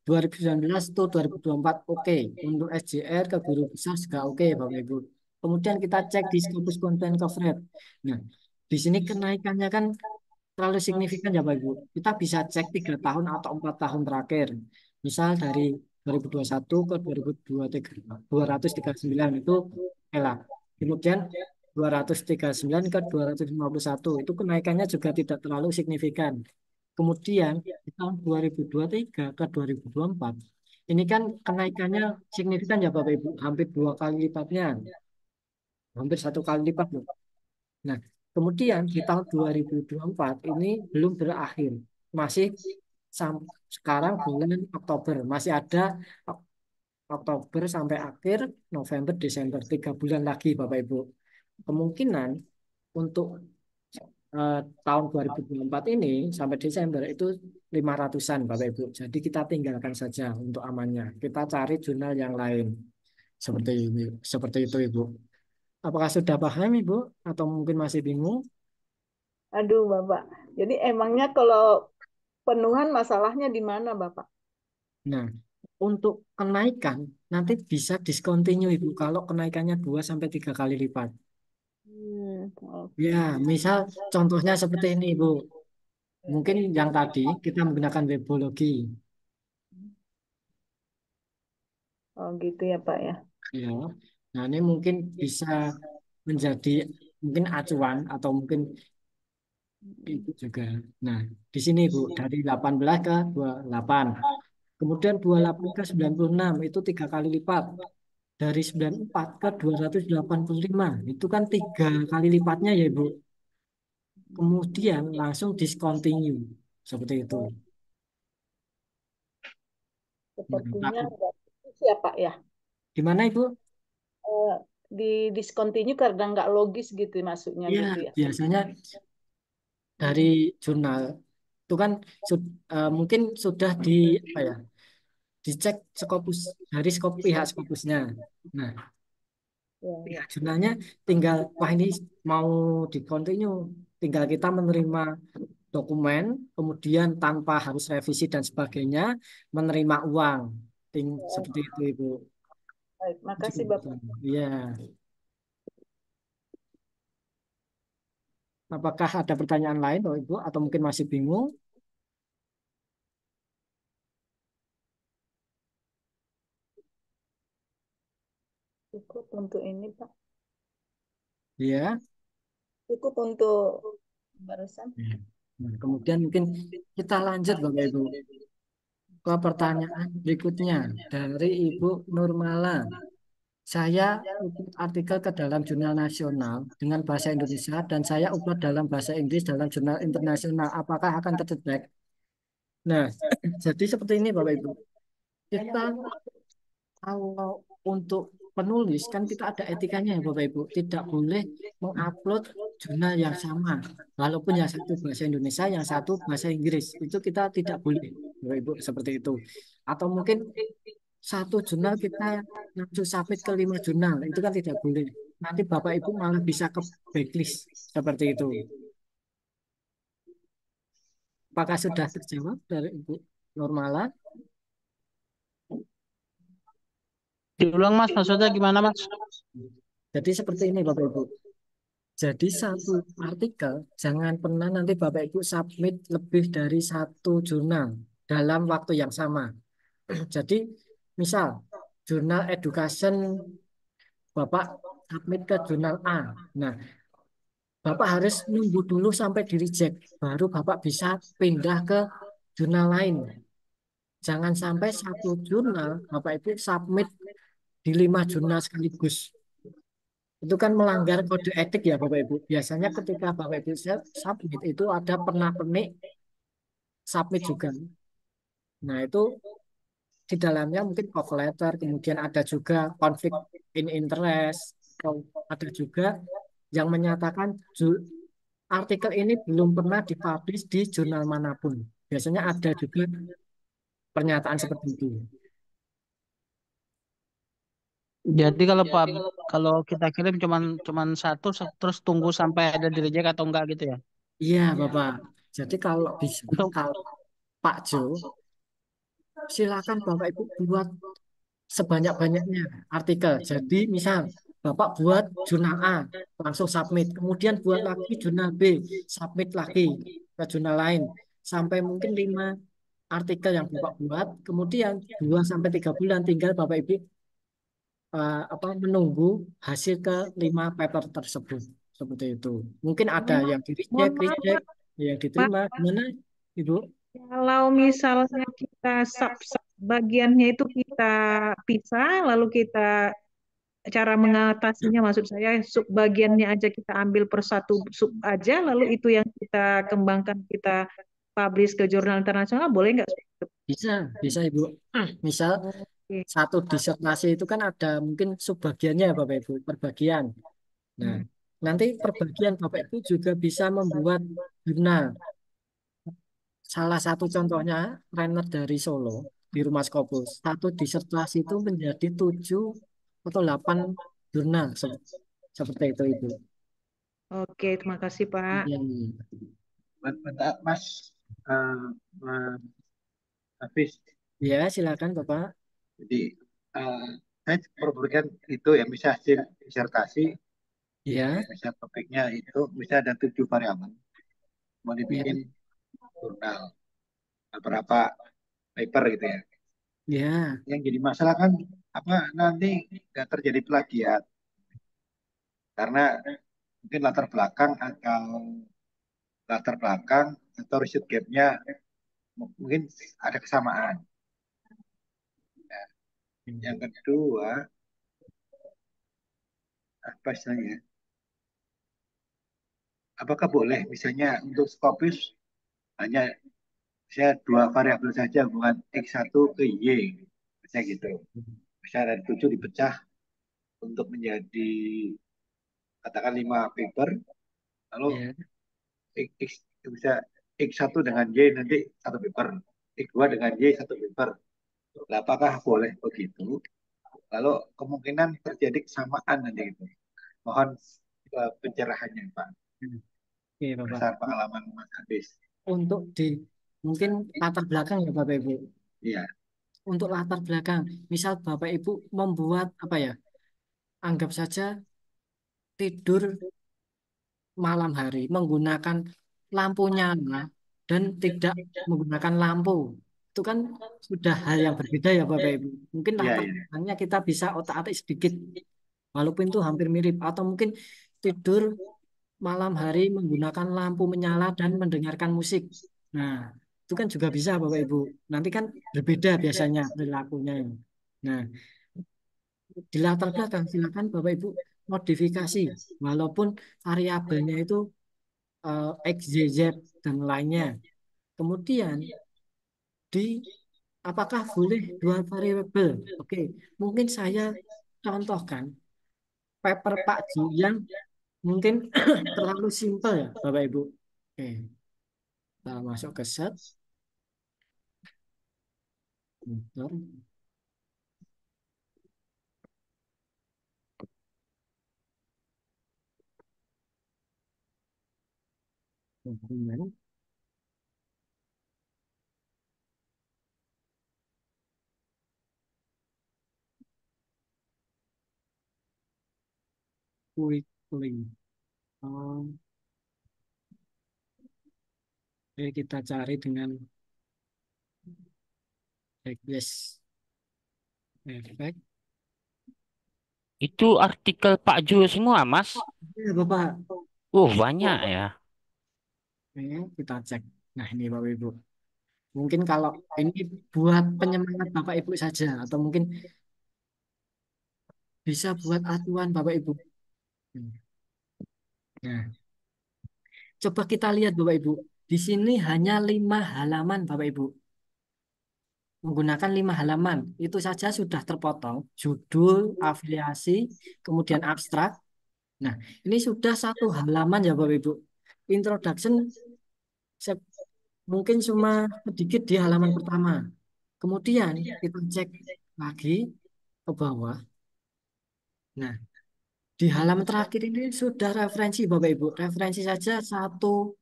2019 to 2024 oke. Untuk SJR ke guru besar juga oke, Bapak Ibu. Kemudian kita cek di Scopus Content Coverage. Nah, di sini kenaikannya kan terlalu signifikan ya Bapak Ibu. Kita bisa cek 3 tahun atau 4 tahun terakhir. Misal dari 2021 ke 2023, 239 itu elah. Kemudian 239 ke 251 itu kenaikannya juga tidak terlalu signifikan. Kemudian di tahun 2023 ke 2024 ini kan kenaikannya signifikan ya Bapak Ibu, hampir 2 kali lipatnya, hampir 1 kali lipat loh. Nah, kemudian di tahun 2024 ini belum berakhir, masih sekarang bulan Oktober, masih ada Oktober sampai akhir November, Desember, 3 bulan lagi Bapak Ibu. Kemungkinan untuk tahun 2024 ini sampai Desember itu 500-an Bapak Ibu. Jadi kita tinggalkan saja untuk amannya. Kita cari jurnal yang lain. Seperti ini, seperti itu Ibu. Apakah sudah paham Ibu atau mungkin masih bingung? Aduh Bapak, jadi emangnya kalau penuhan masalahnya di mana Bapak? Nah, untuk kenaikan nanti bisa discontinue Ibu kalau kenaikannya 2 sampai 3 kali lipat. Oke. Ya, misal contohnya seperti ini Ibu. Mungkin yang tadi kita menggunakan webologi. Oh gitu ya Pak ya. Ya. Nah, ini mungkin bisa menjadi mungkin acuan atau mungkin itu juga. Nah, di sini Bu dari 18 ke 28. Kemudian 28 ke 96 itu 3 kali lipat. Dari 94 ke 285 itu kan 3 kali lipatnya ya Ibu. Kemudian langsung discontinue seperti itu. Sepertinya Nah, nggak bagus ya Pak ya. gimana Ibu? Di discontinue karena nggak logis gitu maksudnya Ya, gitu ya. biasanya dari jurnal itu kan mungkin sudah di apa ya? Dicek Scopus dari pihak Scopusnya. Nah, pihak jurnalnya tinggal wah ini mau di continue, tinggal kita menerima dokumen, kemudian tanpa harus revisi dan sebagainya, menerima uang. Seperti itu Ibu. Baik, makasih Bapak. Iya. Apakah ada pertanyaan lain Bapak Ibu atau mungkin masih bingung? Cukup untuk ini Pak. Iya. Cukup untuk barusan. Nah, kemudian mungkin kita lanjut Bapak Ibu ke pertanyaan berikutnya dari Ibu Nurmala. Saya upload artikel ke dalam jurnal nasional dengan bahasa Indonesia dan saya upload dalam bahasa Inggris dalam jurnal internasional. Apakah akan terdetek? Nah, jadi seperti ini Bapak Ibu. Kita kalau untuk penulis kan kita ada etikanya ya Bapak Ibu. Tidak boleh mengupload jurnal yang sama. Walaupun yang satu bahasa Indonesia, yang satu bahasa Inggris. Itu kita tidak boleh Bapak Ibu seperti itu. Atau mungkin satu jurnal kita langsung submit ke 5 jurnal. Itu kan tidak boleh. Nanti Bapak Ibu malah bisa ke backlist seperti itu. Apakah sudah terjawab dari Ibu Normala? Diulang Mas, maksudnya gimana Mas? Jadi seperti ini Bapak Ibu. Jadi satu artikel jangan pernah nanti Bapak Ibu submit lebih dari satu jurnal dalam waktu yang sama. Jadi misal jurnal education Bapak submit ke jurnal A. Nah, Bapak harus nunggu dulu sampai di reject baru Bapak bisa pindah ke jurnal lain. Jangan sampai satu jurnal Bapak Ibu submit di 5 jurnal sekaligus. Itu kan melanggar kode etik ya Bapak Ibu. Biasanya ketika Bapak Ibu submit itu ada pernah-pernik submit juga. Nah itu di dalamnya mungkin cover letter, kemudian ada juga konflik in interest, atau ada juga yang menyatakan artikel ini belum pernah dipublish di jurnal manapun. Biasanya ada juga pernyataan seperti itu. Jadi kalau kita kirim cuman satu terus tunggu sampai ada di reject atau enggak gitu ya? Iya Bapak. Jadi kalau bisa, kalau Pak Jo, silakan Bapak Ibu buat sebanyak-banyaknya artikel. Jadi misal Bapak buat jurnal A, langsung submit. Kemudian buat lagi jurnal B, submit lagi ke jurnal lain. Sampai mungkin 5 artikel yang Bapak buat. Kemudian 2 sampai 3 bulan tinggal Bapak Ibu menunggu hasil ke 5 paper tersebut. Seperti itu. Mungkin ada yang di Mohon maaf, reject, yang Pak. diterima. Gimana Ibu? Kalau misalnya kita sub bagiannya itu kita pisah, lalu kita cara mengatasinya, maksud saya sub bagiannya aja kita ambil per satu sub aja, lalu itu yang kita kembangkan, kita publish ke jurnal internasional, boleh nggak? Bisa Ibu. Misal satu disertasi itu kan ada mungkin subbagiannya Bapak Ibu, perbagian. Nah, nanti perbagian Bapak Ibu juga bisa membuat jurnal. Salah satu contohnya trainer dari Solo di Rumah Scopus. Satu disertasi itu menjadi 7 atau 8 jurnal seperti itu Ibu. Oke, terima kasih Pak. Iya. Bentar, Mas Mas Hafiz. Ya, silakan Bapak. Jadi saya memberikan itu ya, bisa hasil disertasi, Ya. bisa topiknya itu bisa ada 7 variabel. Mau dibikin jurnal berapa paper gitu ya. Ya. Yang jadi masalah kan nanti nggak terjadi plagiat karena mungkin latar belakang atau riset gapnya mungkin ada kesamaan. Nah, yang kedua apa istilahnya? Apakah boleh misalnya untuk Scopus hanya saya 2 variabel saja, bukan X1 ke Y, misalnya gitu. Misalnya dari 7 dipecah untuk menjadi katakan 5 paper, lalu X bisa X1 dengan Y nanti 1 paper, X2 dengan Y 1 paper. Apakah boleh begitu? Lalu kemungkinan terjadi kesamaan nanti itu. Mohon pencerahannya Pak. Oke, Bapak. Besar pengalaman Mas Hafiz. Untuk mungkin latar belakang ya Bapak Ibu. Iya. Untuk latar belakang, misal Bapak Ibu membuat anggap saja tidur malam hari menggunakan lampu nyala dan tidak menggunakan lampu. Itu kan sudah hal yang berbeda ya Bapak Ibu. Mungkin latar belakangnya kita bisa otak-atik sedikit. Walaupun itu hampir mirip. Atau mungkin tidur malam hari menggunakan lampu menyala dan mendengarkan musik. Nah, itu kan juga bisa Bapak Ibu. Nanti kan berbeda biasanya perilakunya. Nah, di latar belakang silakan Bapak Ibu modifikasi walaupun variabelnya itu X, Y, Z dan lainnya. Kemudian di apakah boleh dua variabel? Oke, mungkin saya contohkan paper Pak Ju yang mungkin terlalu simpel ya Bapak Ibu. Oke, kita masuk ke set. Bentar. Dokumen. Quickly. Oke, kita cari dengan request efek. Itu artikel Pak Jo semua, Mas. Ya, Bapak. Banyak ya. Oke, kita cek. Nah, ini Bapak Ibu. Mungkin kalau ini buat penyemangat Bapak Ibu saja atau mungkin bisa buat acuan Bapak Ibu. Nah, coba kita lihat Bapak Ibu. Di sini hanya 5 halaman Bapak Ibu. Menggunakan 5 halaman. Itu saja sudah terpotong. Judul, afiliasi, kemudian abstrak. Nah, ini sudah 1 halaman ya Bapak Ibu. Introduction mungkin cuma sedikit di halaman pertama. Kemudian kita cek lagi ke bawah. Nah, di halaman terakhir ini sudah referensi Bapak Ibu. Referensi saja 1/4.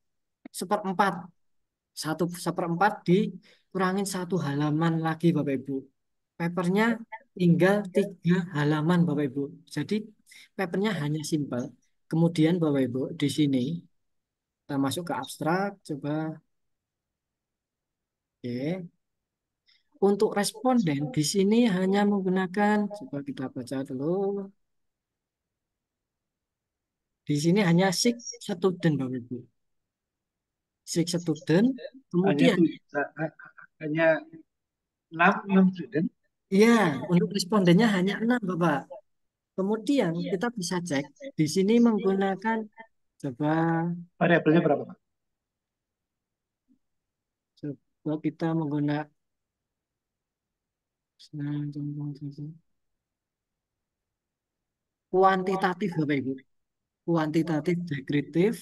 1/4 dikurangin 1 halaman lagi Bapak Ibu. Papernya tinggal 3 halaman Bapak Ibu. Jadi papernya hanya simpel. Kemudian Bapak Ibu di sini kita masuk ke abstrak. Coba. Oke. Untuk responden di sini hanya menggunakan, coba kita baca dulu. Di sini hanya seek student Bapak Ibu. Seek student. Hanya Kemudian hanya 6 student. iya, untuk respondennya hanya 6 Bapak. Kemudian kita bisa cek di sini menggunakan coba Variabelnya berapa, Pak? coba kita menggunakan kuantitatif Bapak Ibu. Kuantitatif deskriptif.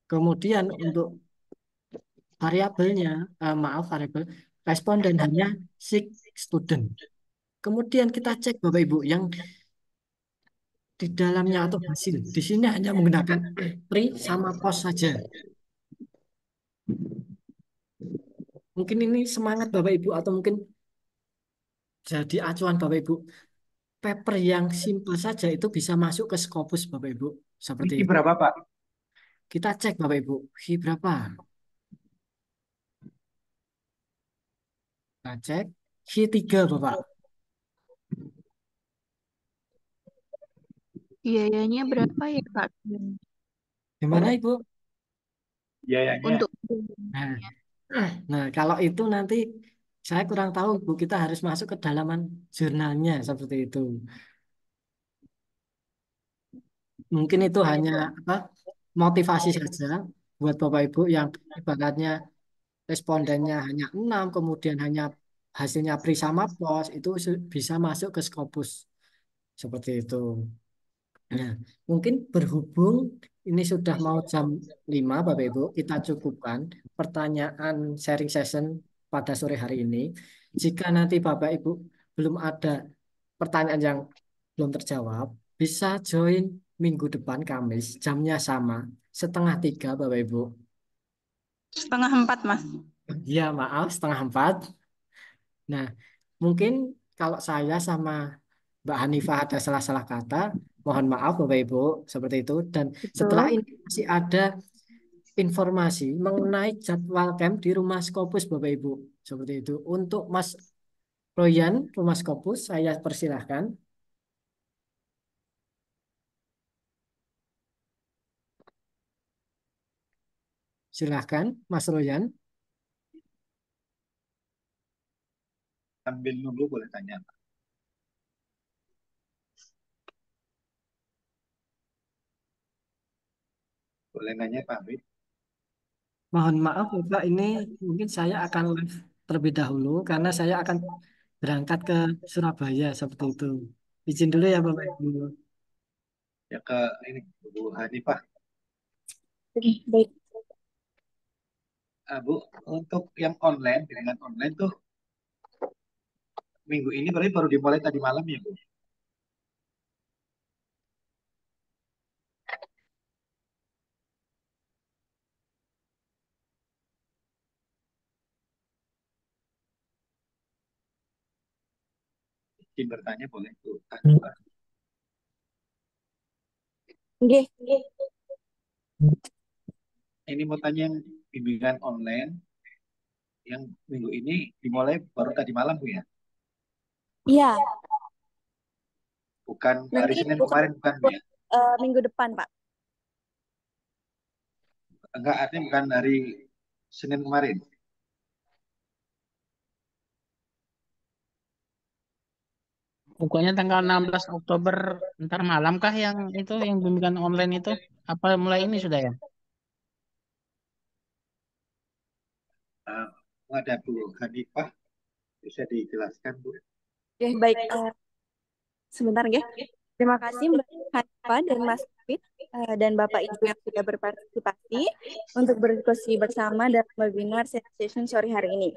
Kemudian untuk variabelnya, maaf variabel responden hanya seek student. Kemudian kita cek Bapak Ibu yang di dalamnya atau hasil. Di sini hanya menggunakan pre sama post saja. Mungkin ini semangat Bapak Ibu atau mungkin jadi acuan Bapak Ibu. Paper yang simple saja itu bisa masuk ke Scopus Bapak Ibu. Seperti Ini itu. berapa, Pak? Kita cek Bapak Ibu. Berapa? Kita cek. 3 Bapak. Biayanya berapa ya Pak? Gimana Ibu? Biayanya. Untuk Nah, kalau itu nanti saya kurang tahu Bu, kita harus masuk ke dalaman jurnalnya seperti itu. Mungkin itu hanya apa? Motivasi saja buat Bapak Ibu yang ibaratnya respondennya hanya 6, kemudian hanya hasilnya pri sama pos, itu bisa masuk ke Scopus. Seperti itu. Nah, mungkin berhubung ini sudah mau jam 5, Bapak Ibu, kita cukupkan pertanyaan sharing session pada sore hari ini. Jika nanti Bapak Ibu belum ada pertanyaan yang belum terjawab, bisa join minggu depan Kamis, jamnya sama, 2:30 Bapak Ibu. 3:30, Mas. Ya, maaf, 3:30. Nah, mungkin kalau saya sama Mbak Hanifah ada salah-salah kata, mohon maaf Bapak Ibu, seperti itu. Dan setelah betul. ini masih ada informasi mengenai jadwal camp di Rumah Scopus Bapak Ibu, seperti itu. Untuk Mas Royan, Rumah Scopus, saya persilahkan. Silahkan, Mas Royan. Sambil nunggu boleh tanya, Pak. Boleh nanya Pak Wid? Mohon maaf Bapak, ini mungkin saya akan live terlebih dahulu karena saya akan berangkat ke Surabaya seperti itu. Izin dulu ya Bapak Ibu. Ya ke ini Bu Hanifah. Oke, baik. Bu, untuk yang online, dengan online tuh minggu ini berarti baru dimulai tadi malam ya Bu? Izin bertanya boleh Bu Hanifah? Nggih. Ini mau tanya yang bimbingan online yang minggu ini dimulai baru tadi malam Bu ya? Iya, Bukan hari nanti Senin bukan kemarin bukan Bu ya? minggu depan, Pak. Enggak, artinya bukan hari Senin kemarin. Bukannya tanggal 16 Oktober ntar malam kah yang itu yang bimbingan online itu? Apa mulai ini sudah ya? Ada Bu Hanifah, bisa dijelaskan Bu? Oke, baik. Sebentar, ya. Terima kasih Mbak Hanifah dan Mas Fit dan Bapak Ibu yang sudah berpartisipasi untuk berdiskusi bersama dalam webinar session sore hari ini.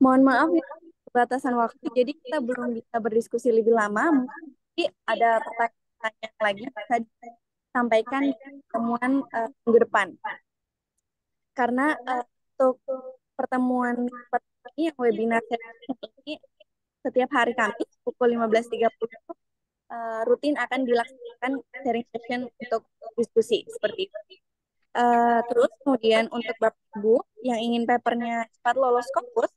Mohon maaf ya, keterbatasan waktu, jadi kita belum bisa berdiskusi lebih lama. Mungkin ada pertanyaan lagi bisa disampaikan di pertemuan minggu depan. Karena untuk pertemuan ini yang webinar session ini setiap hari Kamis pukul 15.30 rutin akan dilaksanakan sharing session untuk diskusi seperti itu. Terus kemudian untuk Bapak Ibu yang ingin papernya cepat lolos Scopus,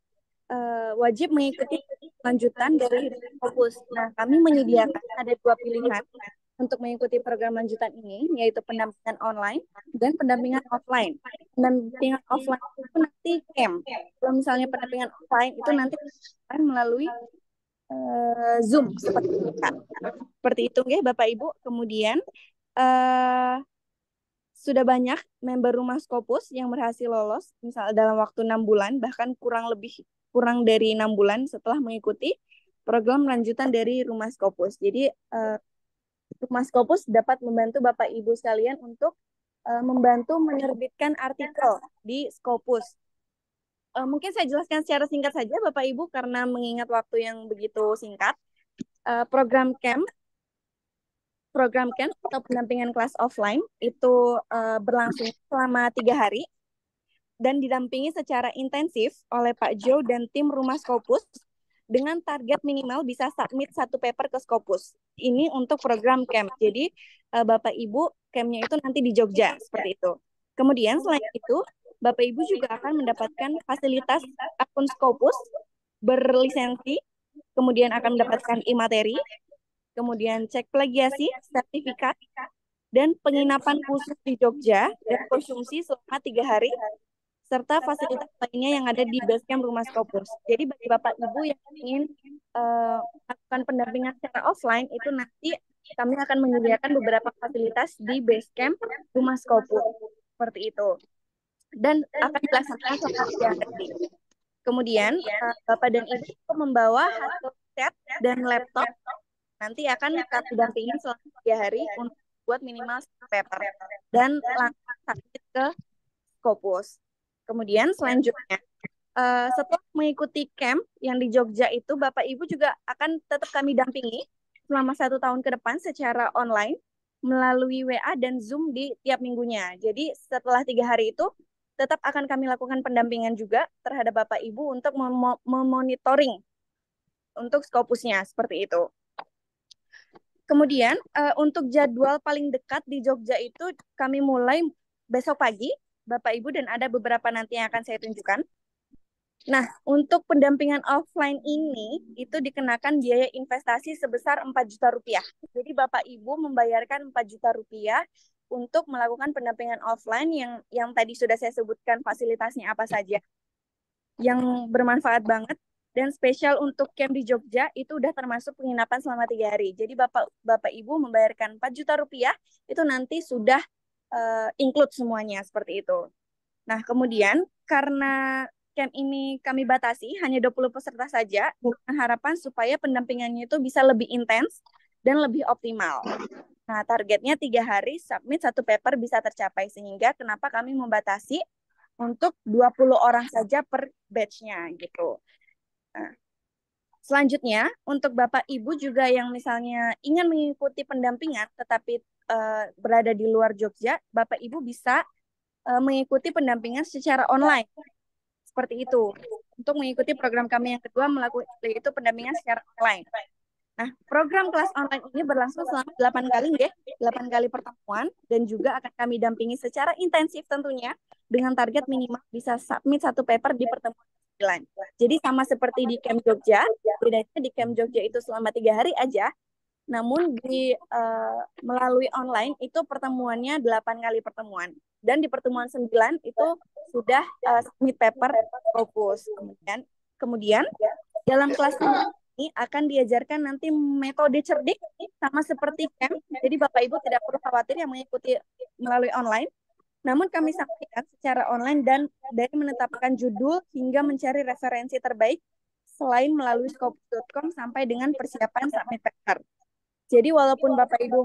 wajib mengikuti lanjutan dari Scopus. Nah, kami menyediakan ada 2 pilihan untuk mengikuti program lanjutan ini, yaitu pendampingan online dan pendampingan offline. Pendampingan offline itu nanti camp. Kalau misalnya pendampingan offline itu nanti melalui Zoom seperti itu, Kak. Seperti itu ya Bapak Ibu. Kemudian sudah banyak member Rumah Scopus yang berhasil lolos misal dalam waktu 6 bulan, bahkan kurang dari 6 bulan setelah mengikuti program lanjutan dari Rumah Scopus. Jadi Rumah Scopus dapat membantu Bapak Ibu sekalian untuk membantu menerbitkan artikel di Scopus. Mungkin saya jelaskan secara singkat saja Bapak Ibu karena mengingat waktu yang begitu singkat. Program camp atau pendampingan kelas offline itu berlangsung selama 3 hari dan didampingi secara intensif oleh Pak Jo dan tim Rumah Scopus dengan target minimal bisa submit 1 paper ke Scopus. Ini untuk program camp. Jadi Bapak Ibu campnya itu nanti di Jogja seperti itu. Kemudian selain itu Bapak Ibu juga akan mendapatkan fasilitas akun Scopus berlisensi, kemudian akan mendapatkan e-materi, kemudian cek plagiasi, sertifikat, dan penginapan khusus di Jogja dan konsumsi selama 3 hari, serta fasilitas lainnya yang ada di Basecamp Rumah Scopus. Jadi bagi Bapak Ibu yang ingin melakukan pendampingan secara offline, itu nanti kami akan menyediakan beberapa fasilitas di Basecamp Rumah Scopus. Seperti itu. Dan akan dilaksanakan selama 3 hari. Kemudian Bapak dan Ibu membawa hasil set dan laptop nanti akan kami dampingi selama 3 hari untuk buat minimal 1 paper dan langsung submit ke Scopus. Kemudian selanjutnya setelah mengikuti camp yang di Jogja itu, Bapak Ibu juga akan tetap kami dampingi selama 1 tahun ke depan secara online melalui WA dan Zoom di tiap minggunya. Jadi setelah 3 hari itu tetap akan kami lakukan pendampingan juga terhadap Bapak Ibu untuk memonitoring untuk Scopusnya seperti itu. Kemudian untuk jadwal paling dekat di Jogja itu kami mulai besok pagi, Bapak Ibu, dan ada beberapa nanti yang akan saya tunjukkan. Nah, untuk pendampingan offline ini itu dikenakan biaya investasi sebesar 4 juta rupiah. Jadi Bapak Ibu membayarkan 4 juta rupiah untuk melakukan pendampingan offline yang tadi sudah saya sebutkan fasilitasnya apa saja, yang bermanfaat banget. Dan spesial untuk camp di Jogja itu udah termasuk penginapan selama 3 hari. Jadi Bapak Ibu membayarkan 4 juta rupiah itu nanti sudah include semuanya seperti itu. Nah, kemudian karena camp ini kami batasi hanya 20 peserta saja dengan harapan supaya pendampingannya itu bisa lebih intens dan lebih optimal. Nah, targetnya 3 hari submit 1 paper bisa tercapai, sehingga kenapa kami membatasi untuk 20 orang saja per batch-nya gitu. Nah, selanjutnya untuk Bapak Ibu juga yang misalnya ingin mengikuti pendampingan tetapi berada di luar Jogja, Bapak Ibu bisa mengikuti pendampingan secara online. Seperti itu. Untuk mengikuti program kami yang kedua yaitu pendampingan secara online. Nah, program kelas online ini berlangsung selama 8 kali ya, 8 kali pertemuan, dan juga akan kami dampingi secara intensif tentunya dengan target minimal bisa submit 1 paper di pertemuan 9. Jadi sama seperti di Camp Jogja, bedanya di Camp Jogja itu selama 3 hari aja, namun melalui online itu pertemuannya 8 kali pertemuan. Dan di pertemuan 9 itu sudah submit paper fokus. Kemudian dalam kelas ini akan diajarkan nanti metode cerdik sama seperti camp. Jadi Bapak Ibu tidak perlu khawatir yang mengikuti melalui online. Namun kami sampaikan secara online dan dari menetapkan judul hingga mencari referensi terbaik selain melalui scopus.com sampai dengan persiapan submit paper. Jadi walaupun Bapak Ibu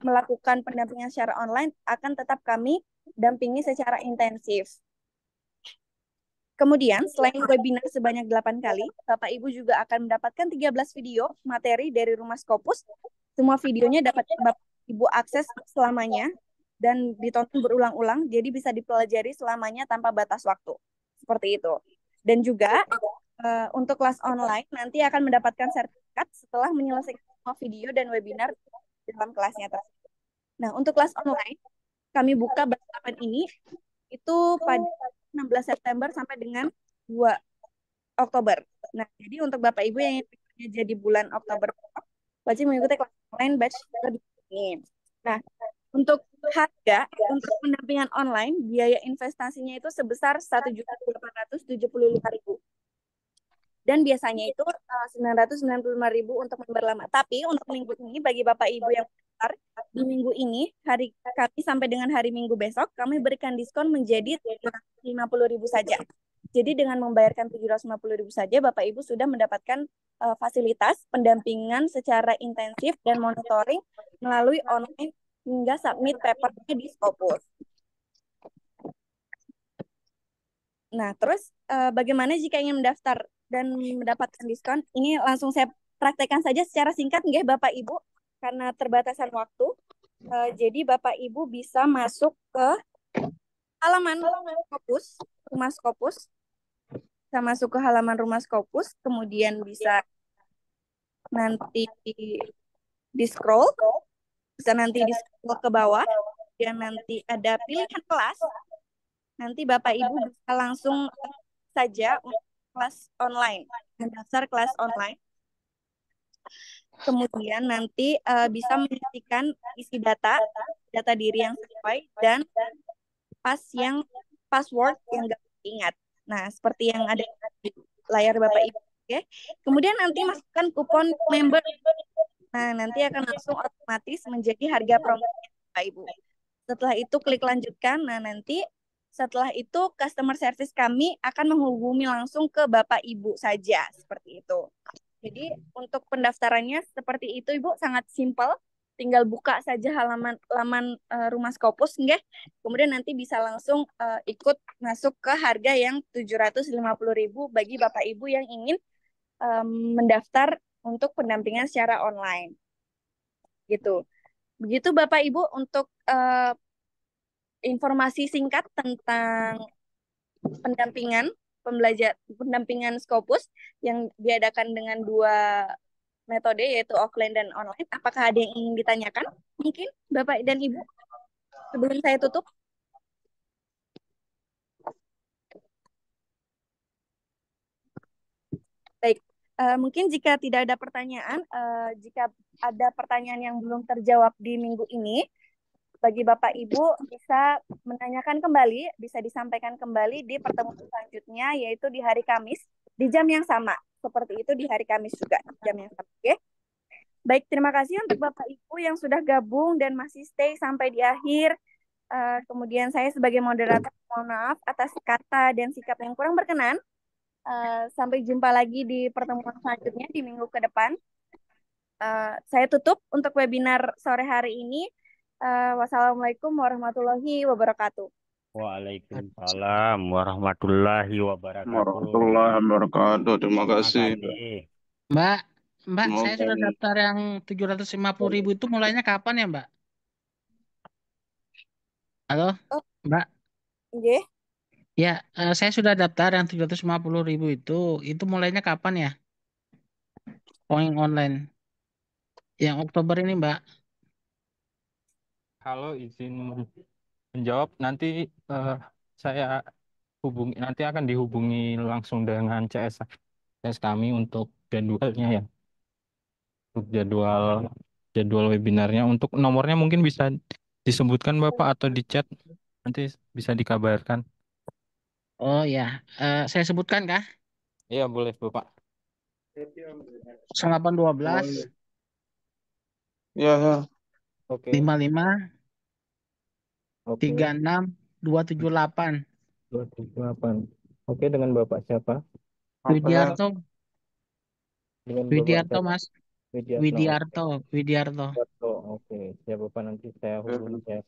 melakukan pendampingan secara online, akan tetap kami dampingi secara intensif. Kemudian, selain webinar sebanyak 8 kali, Bapak Ibu juga akan mendapatkan 13 video materi dari Rumah Scopus. Semua videonya dapat Bapak Ibu akses selamanya dan ditonton berulang-ulang, jadi bisa dipelajari selamanya tanpa batas waktu. Seperti itu. Dan juga, untuk kelas online, nanti akan mendapatkan sertifikat setelah menyelesaikan semua video dan webinar dalam kelasnya tersebut. Nah, untuk kelas online, kami buka batch 8 ini, itu pada 16 September sampai dengan 2 Oktober. Nah, jadi untuk Bapak Ibu yang ingin jadi bulan Oktober, wajib mengikuti kelas online batch ini. Nah, untuk harga, untuk pendampingan online, biaya investasinya itu sebesar 1.875.000. Dan biasanya itu 995.000 untuk member lama. Tapi untuk minggu ini, bagi Bapak Ibu yang mendaftar di minggu ini, hari kami sampai dengan hari Minggu besok, kami berikan diskon menjadi 750.000 saja. Jadi dengan membayarkan 750.000 saja, Bapak Ibu sudah mendapatkan fasilitas pendampingan secara intensif dan monitoring melalui online hingga submit papernya di Scopus. Nah, terus bagaimana jika ingin mendaftar dan mendapatkan diskon? Ini langsung saya praktekkan saja secara singkat, nggih Bapak Ibu, karena terbatasan waktu. Jadi Bapak Ibu bisa masuk ke halaman Scopus, Rumah Scopus. Bisa masuk ke halaman Rumah Scopus, kemudian bisa nanti di-scroll, bisa nanti di-scroll ke bawah, dan nanti ada pilihan kelas. Nanti Bapak Ibu bisa langsung saja untuk kelas online, mendaftar kelas online. Kemudian nanti bisa menyaksikan isi data diri yang sesuai dan password yang nggak diingat. Nah, seperti yang ada di layar Bapak Ibu. Oke. Kemudian nanti masukkan kupon member. Nah, nanti akan langsung otomatis menjadi harga promosi Bapak Ibu. Setelah itu klik lanjutkan. Nah, nanti setelah itu customer service kami akan menghubungi langsung ke Bapak Ibu saja, seperti itu. Jadi untuk pendaftarannya seperti itu Ibu, sangat simpel. Tinggal buka saja laman Rumah Scopus, nggih. Kemudian nanti bisa langsung ikut masuk ke harga yang 750.000 bagi Bapak Ibu yang ingin mendaftar untuk pendampingan secara online. Gitu. Begitu Bapak Ibu untuk informasi singkat tentang pendampingan Scopus yang diadakan dengan 2 metode, yaitu offline dan online. Apakah ada yang ingin ditanyakan? Mungkin Bapak dan Ibu sebelum saya tutup. Baik, mungkin jika tidak ada pertanyaan, jika ada pertanyaan yang belum terjawab di minggu ini, bagi Bapak Ibu bisa menanyakan kembali, bisa disampaikan kembali di pertemuan selanjutnya, yaitu di hari Kamis, di jam yang sama. Seperti itu di hari Kamis juga, jam yang sama. Oke? Baik, terima kasih untuk Bapak Ibu yang sudah gabung dan masih stay sampai di akhir. Kemudian saya sebagai moderator mohon maaf atas kata dan sikap yang kurang berkenan. Sampai jumpa lagi di pertemuan selanjutnya di minggu ke depan. Saya tutup untuk webinar sore hari ini. Wassalamualaikum warahmatullahi wabarakatuh. Waalaikumsalam warahmatullahi wabarakatuh. Warahmatullahi wabarakatuh. Terima Terima kasih. kasih. Mbak, saya Semoga sudah daftar yang 750.000 itu mulainya kapan ya, Mbak? Halo, Oh, Mbak. nggih. Ya, saya sudah daftar yang 750.000 itu mulainya kapan ya? Oh, yang online. Yang Oktober ini, Mbak. Halo, izin menjawab. Nanti saya nanti akan dihubungi langsung dengan CS kami untuk jadwalnya ya. Untuk jadwal webinarnya. Untuk nomornya mungkin bisa disebutkan Bapak atau di chat. Nanti bisa dikabarkan. Oh ya, saya sebutkan kah? Iya, boleh Bapak. 0812 Ya, ya. Oke. 55 Oke. 36 278. 278. Oke, dengan Bapak siapa? Apa ya? Widiarto, Dengan Bapak Widiarto siapa? Mas. Widiarto. Widiarto. Oke, siap Bapak, nanti saya hubungi ya.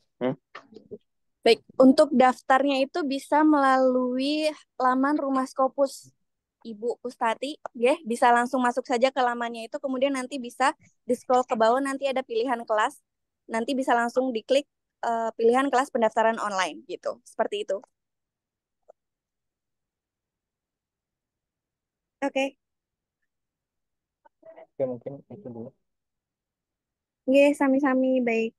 Baik, untuk daftarnya itu bisa melalui laman Rumah Scopus Ibu Pustati, ya, bisa langsung masuk saja ke lamannya itu, kemudian nanti bisa di scroll ke bawah, nanti ada pilihan kelas, nanti bisa langsung diklik pilihan kelas pendaftaran online gitu, seperti itu. Oke, Oke, mungkin itu dulu. Oke, sami-sami, baik.